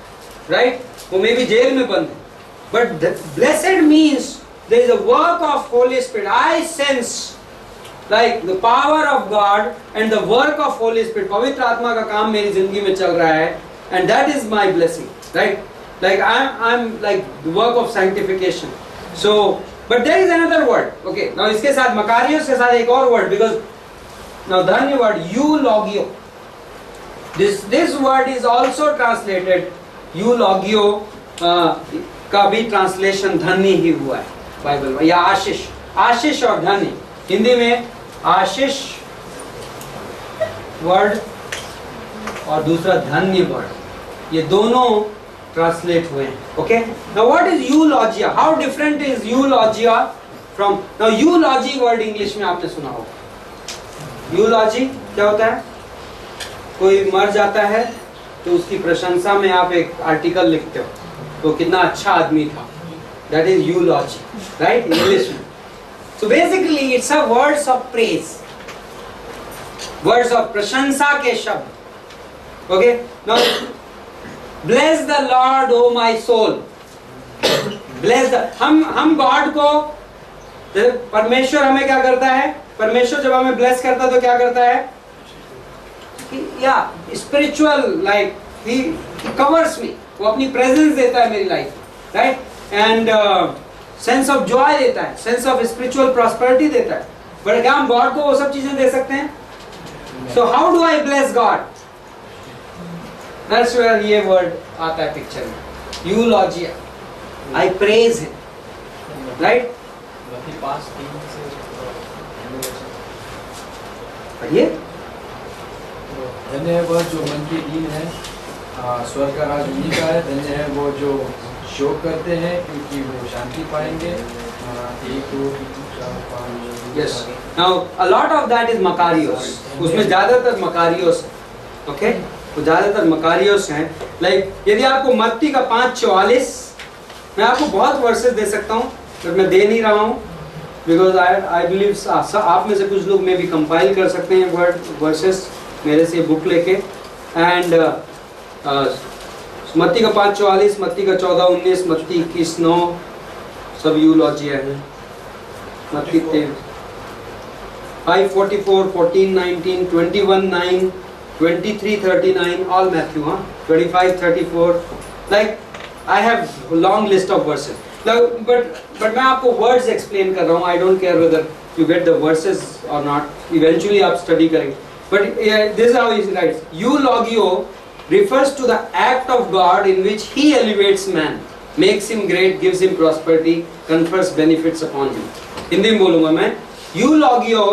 Speaker 2: right? वो मे भी जेल में बंद है. But blessed means there is a work of Holy Spirit. I sense like the power of God and the work of Holy Spirit. पवित्र आत्मा का काम मेरी जिंदगी में चल रहा है, and that is my blessing, right? Like I'm like the work of sanctification. So but there is another word. Okay, now इसके साथ मकारियोस के साथ एक और word, because now धन्य word eulogio. This word is also translated eulogio, का भी ट्रांसलेशन धन्य ही हुआ है बाइबल में, या आशीष और धन्य. हिंदी में आशीष वर्ड और दूसरा धन्य वर्ड, ये दोनों translate हुए हैं. Okay? Now what is eulogia? How different is eulogia from, now eulogy word English में आपने सुना होगा. eulogy क्या होता है? कोई मर जाता है तो उसकी प्रशंसा में आप एक आर्टिकल लिखते हो, तो कितना अच्छा आदमी था. That is eulogy, right? English में. So basically it's a words of praise, words of प्रशंसा के शब्द. Okay? Now bless the Lord, O my soul. Bless the, हम गॉड को, परमेश्वर हमें क्या करता है? परमेश्वर जब हमें ब्लेस करता है तो क्या करता है? या स्पिरिचुअल, लाइक ही कवर्स मी, वो अपनी प्रेजेंस देता है मेरी life, right? And sense of Joy देता है, सेंस ऑफ स्पिरिचुअल प्रॉस्पेरिटी देता है. बट क्या हम गॉड को वो सब चीजें दे सकते हैं? So how do I bless God? That's where ये word आता है पिक्चर में. Eulogia. I praise him. Right? पढ़िए.
Speaker 9: धन्य है वह जो मन की दीन है, स्वर्ग का राज उन्हीं का है. धन्य है वो जो शोक करते हैं, क्योंकि वो शांति पाएंगे. 1 2 3 4 5.
Speaker 2: Yes. Now a lot of that is Makarios. उसमें ज़्यादातर Makarios. Okay? तो ज़्यादातर मकारियोस हैं. लाइक यदि आपको मत्ती का 5:44, मैं आपको बहुत वर्सेस दे सकता हूँ, बट मैं दे नहीं रहा हूँ, बिकॉज आई बिलीव आप में से कुछ लोग में भी कंपाइल कर सकते हैं वर्सेस मेरे से बुक लेके. एंड मत्ती का 5:44, मत्ती का 14:19, मत्ती 21:9 सब यूलॉजिया है। मत्ती 5:44, 14:19, 21:9, 23:39, all Matthew, 25:34. Like I have long list of verses. But मैं आपको words explain कर रहा हूँ. I don't care whether you get the verses or not. Eventually आप study करेंगे. But this is how he writes. Eulogio refers to the act of God in which He elevates man, makes him great, gives him prosperity, confers benefits upon him. Hindi में बोलूँगा मैं. Eulogio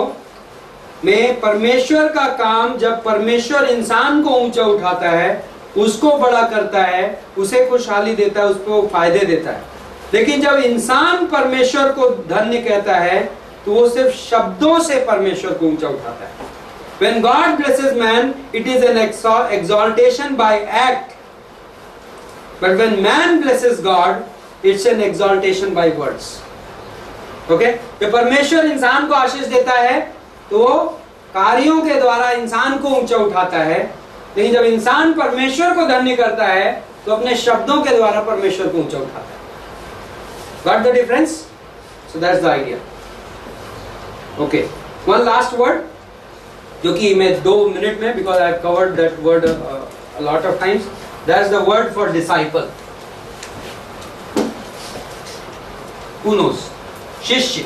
Speaker 2: में परमेश्वर का काम, जब परमेश्वर इंसान को ऊंचा उठाता है, उसको बड़ा करता है, उसे खुशहाली देता है, उसको फायदे देता है. लेकिन जब इंसान परमेश्वर को धन्य कहता है, तो वो सिर्फ शब्दों से परमेश्वर को ऊंचा उठाता है. When God blesses man, it is an exaltation by act. But when man blesses God, it's an exaltation by words. Okay? जब परमेश्वर इंसान को आशीष देता है, तो वो कार्यों के द्वारा इंसान को ऊंचा उठाता है. लेकिन जब इंसान परमेश्वर को धन्य करता है, तो अपने शब्दों के द्वारा परमेश्वर को ऊंचा उठाता है. Got the difference? So that's the idea. Okay. One last word, जो कि मैं 2 मिनट में, because I have covered that word a lot of times. That's the word for disciple. Who knows? शिष्य.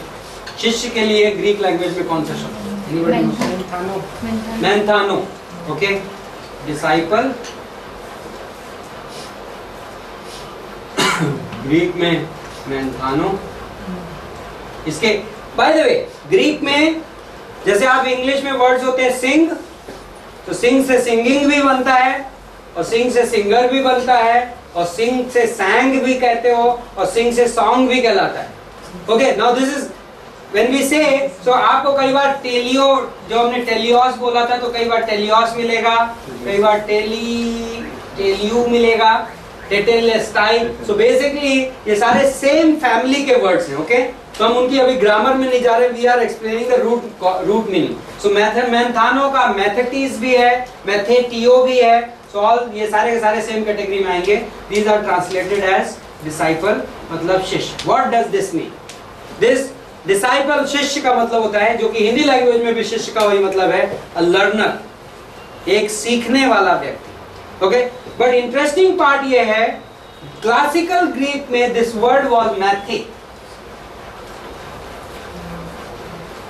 Speaker 2: शिष्य के लिए ग्रीक लैंग्वेज में कौन सा शब्द? मैंथानो. Okay. Disciple. ग्रीक में मैंथानो. इसके बाय द वे ग्रीक में जैसे आप इंग्लिश में वर्ड्स होते हैं सिंग, तो सिंग से सिंगिंग भी बनता है, और सिंग से सिंगर भी बनता है, और सिंग से सैंग भी कहते हो, और सिंग से सॉन्ग भी कहलाता है. Okay, now this is when we say, so आपको कई बार टेलियो, जो हमने टेलियोस बोला था, तो कई बार टेलियोस मिलेगा, कई बार टेलियू मिलेगा, टेटेलेस्टाई. सो बेसिकली ये सारे सेम फैमिली के वर्ड्स हैं. ओके, तो हम उनकी अभी ग्रामर में नहीं जा रहे. We are explaining the root meaning. So manthano का मैथेटिस भी है, मैथेटियो भी है. सो ऑल ये सारे के सारे सेम कैटेगरी में आएंगे. These are translated as disciple, मतलब शिष्य. What does this mean? This disciple, शिष्य का मतलब होता है, जो कि हिंदी लैंग्वेज में भी शिष्य का वही मतलब है, अ लर्नर, एक सीखने वाला व्यक्ति. ओके, बट इंटरेस्टिंग पार्ट ये है, क्लासिकल ग्रीक में this word was mathe.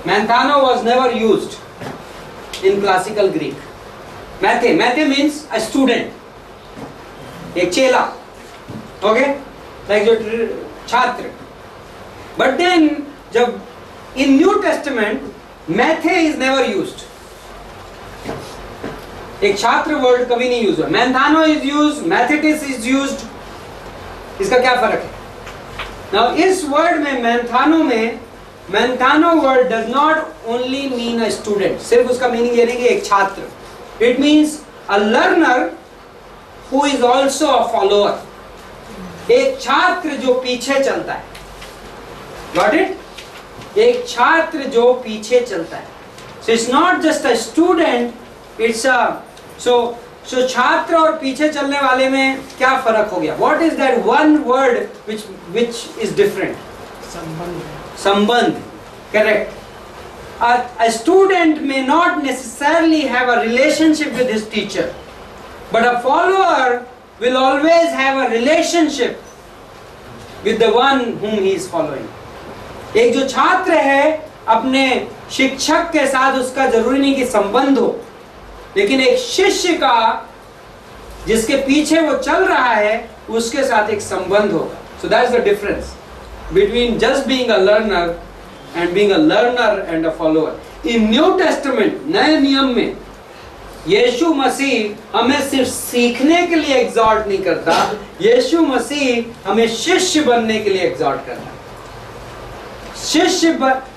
Speaker 2: Manthano was never used in classical Greek. Mathe means a student, एक चेला. ओके, लाइक जो छात्र. बट देन जब in New Testament mathe is never used. एक छात्र वर्ड कभी नहीं यूज हुआ. Manthano is used, mathetes is used. इसका क्या फर्क है? नाउ इस वर्ड में manthano word does not only mean a student. सिर्फ उसका मीनिंग ये नहीं कि एक छात्र. It means a learner who is also a follower. एक छात्र जो पीछे चलता है. Got it? एक छात्र जो पीछे चलता है. So it's not just a student, it's a so छात्र और पीछे चलने वाले में क्या फर्क हो गया? What is that one word which is different? संबंध. Correct. A student may not necessarily have a relationship with his teacher, but a follower will always have a relationship with the one whom he is following. एक जो छात्र है, अपने शिक्षक के साथ उसका जरूरी नहीं कि संबंध हो, लेकिन एक शिष्य का, जिसके पीछे वो चल रहा है, उसके साथ एक संबंध होगा. So that's the difference between just being a learner and being a learner and a follower. In New Testament, नए नियम में यीशु मसीह हमें सिर्फ सीखने के लिए एग्जॉर्ट नहीं करता, यीशु मसीह हमें शिष्य बनने के लिए एग्जॉर्ट करता है.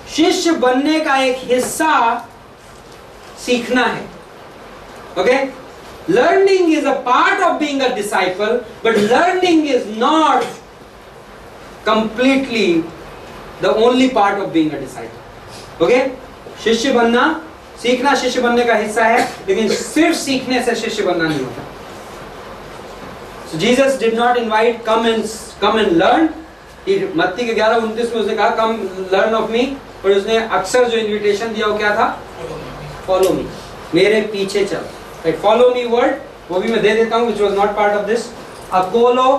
Speaker 2: शिष्य बनने का एक हिस्सा सीखना है. Okay? Learning is a part of being a disciple, but learning is not completely the only part of being a disciple. Okay? शिष्य बनना, सीखना शिष्य बनने का हिस्सा है, लेकिन सिर्फ सीखने से शिष्य बनना नहीं होता. So Jesus did not invite come and learn. मत्ती के 11:29 में उसने कहा come learn of me, और उसने अक्सर जो इन्विटेशन दिया वो क्या था? Follow me, मेरे पीछे चल. Right, follow me word वो भी मैं दे देता हूँ, which was not part of this. Akoloutheo.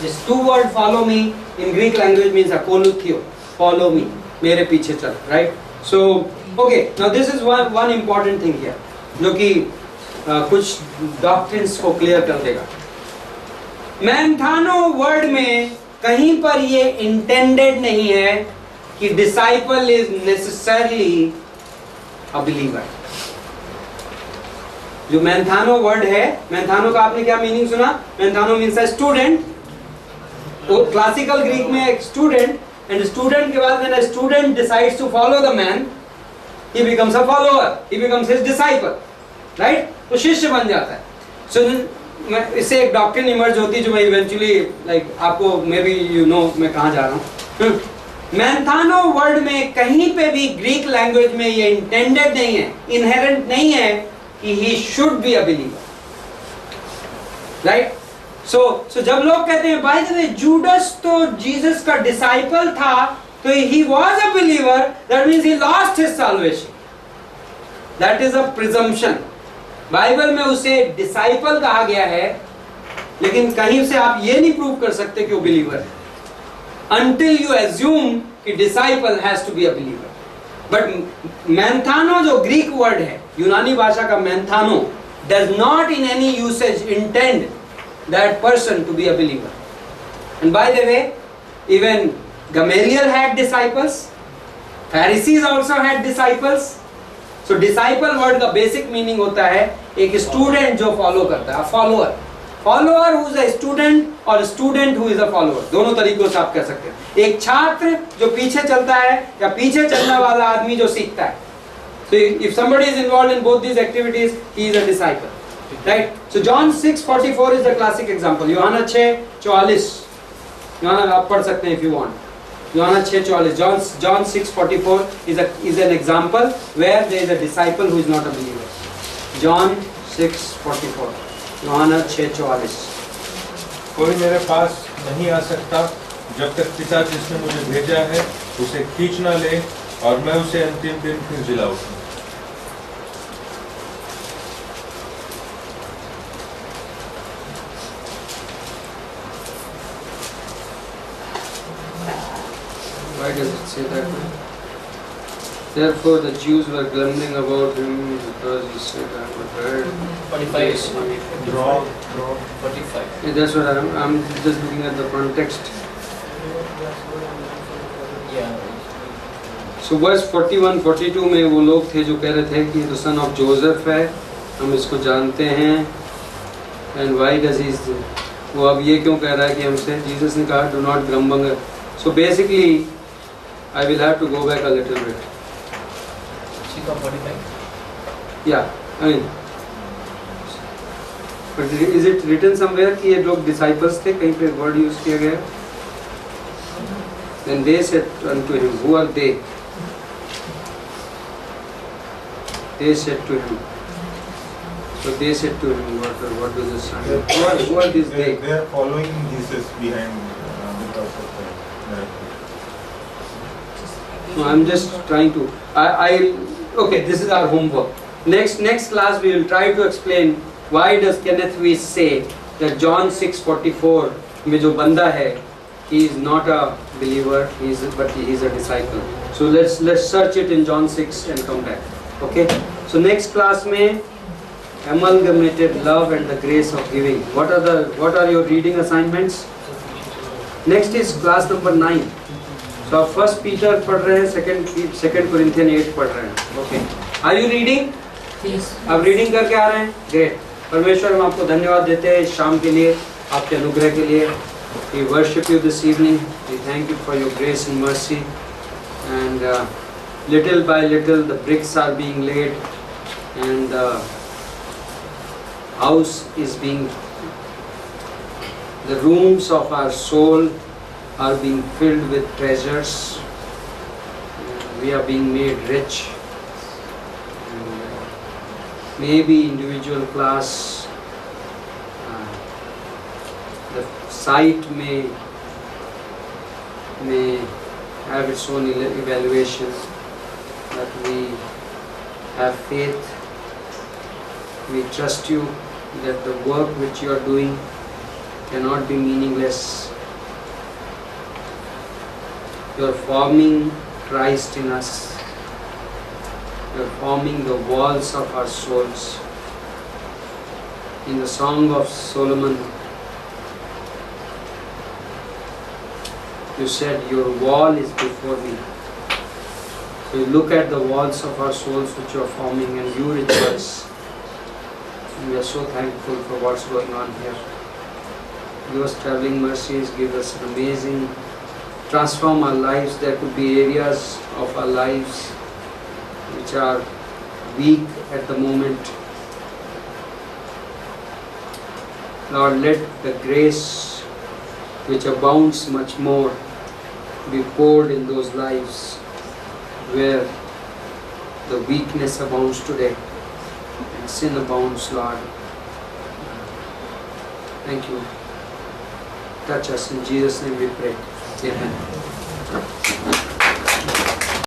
Speaker 2: This two word follow me in Greek language means akoloutheo, follow me, मेरे पीछे चल. Right? So okay, now this is one important thing here, जो कि कुछ डॉक्ट्रिन्स को क्लियर कर देगा. मैंथानो वर्ड में कहीं पर ये इंटेंडेड नहीं है कि disciple is necessarily a believer. जो मैंथानो वर्ड है, मैंथानो का आपने क्या मीनिंग सुना? मैंथानो मीन्स अ स्टूडेंट. तो क्लासिकल ग्रीक में एक स्टूडेंट, एंड स्टूडेंट के बाद when a student decides to follow the man, he becomes a follower, he becomes his disciple, right? तो शिष्य बन जाता है. So इससे एक डॉक्ट्रिन इमर्ज होती है जो मैं इवेंचुअली लाइक आपको मे बी यू नो मैं कहाँ जा रहा हूँ. मैंथानो वर्ड में कहीं पे भी ग्रीक लैंग्वेज में ये इंटेंडेड नहीं है, इनहेरेंट नहीं है कि he should be a believer, right? So जब लोग कहते हैं by the way जूडस तो जीसस का डिसाइपल था, तो he was a believer, that means he lost his salvation. That is a presumption. Bible में उसे डिसाइपल कहा गया है, लेकिन कहीं से आप ये नहीं प्रूव कर सकते कि वो बिलीवर है until you assume कि disciple has to be a believer. But manthano जो ग्रीक वर्ड है, यूनानी भाषा का मैंथानो, does not in any usage intend that person to be a believer. And by the way, even Gamaliel had disciples, Pharisees also had disciples. So disciple word का basic meaning होता है एक student जो follow करता है, a follower. Follower who is a student or a student who is a follower. दोनों तरीकों से आप कह सकते हैं. एक छात्र जो पीछे चलता है या पीछे चलने वाला आदमी जो सीखता है. So if somebody is involved in both these activities, he is a disciple. Right? So John 6:44 is the classic example. यूहन्ना 6:44. यूहन्ना आप पढ़ सकते हैं if you want. यूहन्ना 6:44. John 6:44 is an example where there is a disciple who is not a believer. John 6:44. यूहन्ना 6:44.
Speaker 7: कोई मेरे पास नहीं आ सकता जब तक पिता जिसने मुझे भेजा है उसे खींच न ले, और मैं उसे अंतिम दिन फिर जिला उठूं.
Speaker 2: Why does it say that? Therefore the Jews were grumbling about him because he said, I have heard.
Speaker 10: 45.
Speaker 7: Draw.
Speaker 10: 45.
Speaker 2: Yeah, that's what I'm just looking at the context.
Speaker 10: Yeah.
Speaker 2: So verse 41-42 में वो लोग थे जो कह रहे थे कि the son of Joseph है, हम इसको जानते हैं, and why does he? वो अब ये क्यों कह रहा है कि हमसे? Jesus ने कहा do not grumble. So basically I will have to go back a little bit.
Speaker 10: 45.
Speaker 2: Yeah, I mean, but is it written somewhere कि ये लोग disciples थे? कहीं पे word use किया गया? Then they said unto him, who are they? They said to him. So they said to him, what does this sign? Who are these they?
Speaker 14: They are following Jesus behind because of the miracle.
Speaker 2: No, I'm just trying to. Okay, this is our homework. Next class we will try to explain why does Kenneth Weiss say that John 6:44 में जो बंदा है, he is not a believer, but he is a disciple. So let's search it in John 6 and come back. Okay. So next class में amalgamated love and the grace of giving. What are your reading assignments? Next is class number 9. So आप फर्स्ट पीटर पढ़ रहे हैं, सेकंड कोरिंथियन 8 पढ़ रहे हैं. Okay, are you reading?
Speaker 11: Yes.
Speaker 2: आप रीडिंग करके आ रहे हैं? ग्रेट. परमेश्वर हम आपको धन्यवाद देते हैं इस शाम के लिए, आपके अनुग्रह के लिए. We worship you this evening. We thank you for your grace and mercy. And little by little the bricks are being laid, and the house is being, the rooms of our soul are being filled with treasures. We are being made rich. maybe individual class, the site may have its own evaluation, but we have faith. We trust you that the work which you are doing cannot be meaningless. You are forming Christ in us. You are forming the walls of our souls. In the Song of Solomon, you said, your wall is before me. So you look at the walls of our souls which you are forming and you rejoice. And we are so thankful for what's going on here. Give us traveling mercies, give us an amazing, transform our lives. There could be areas of our lives which are weak at the moment. Lord, let the grace which abounds much more be poured in those lives where the weakness abounds today and sin abounds, Lord. Thank you. Touch us in Jesus' name we pray. Amen.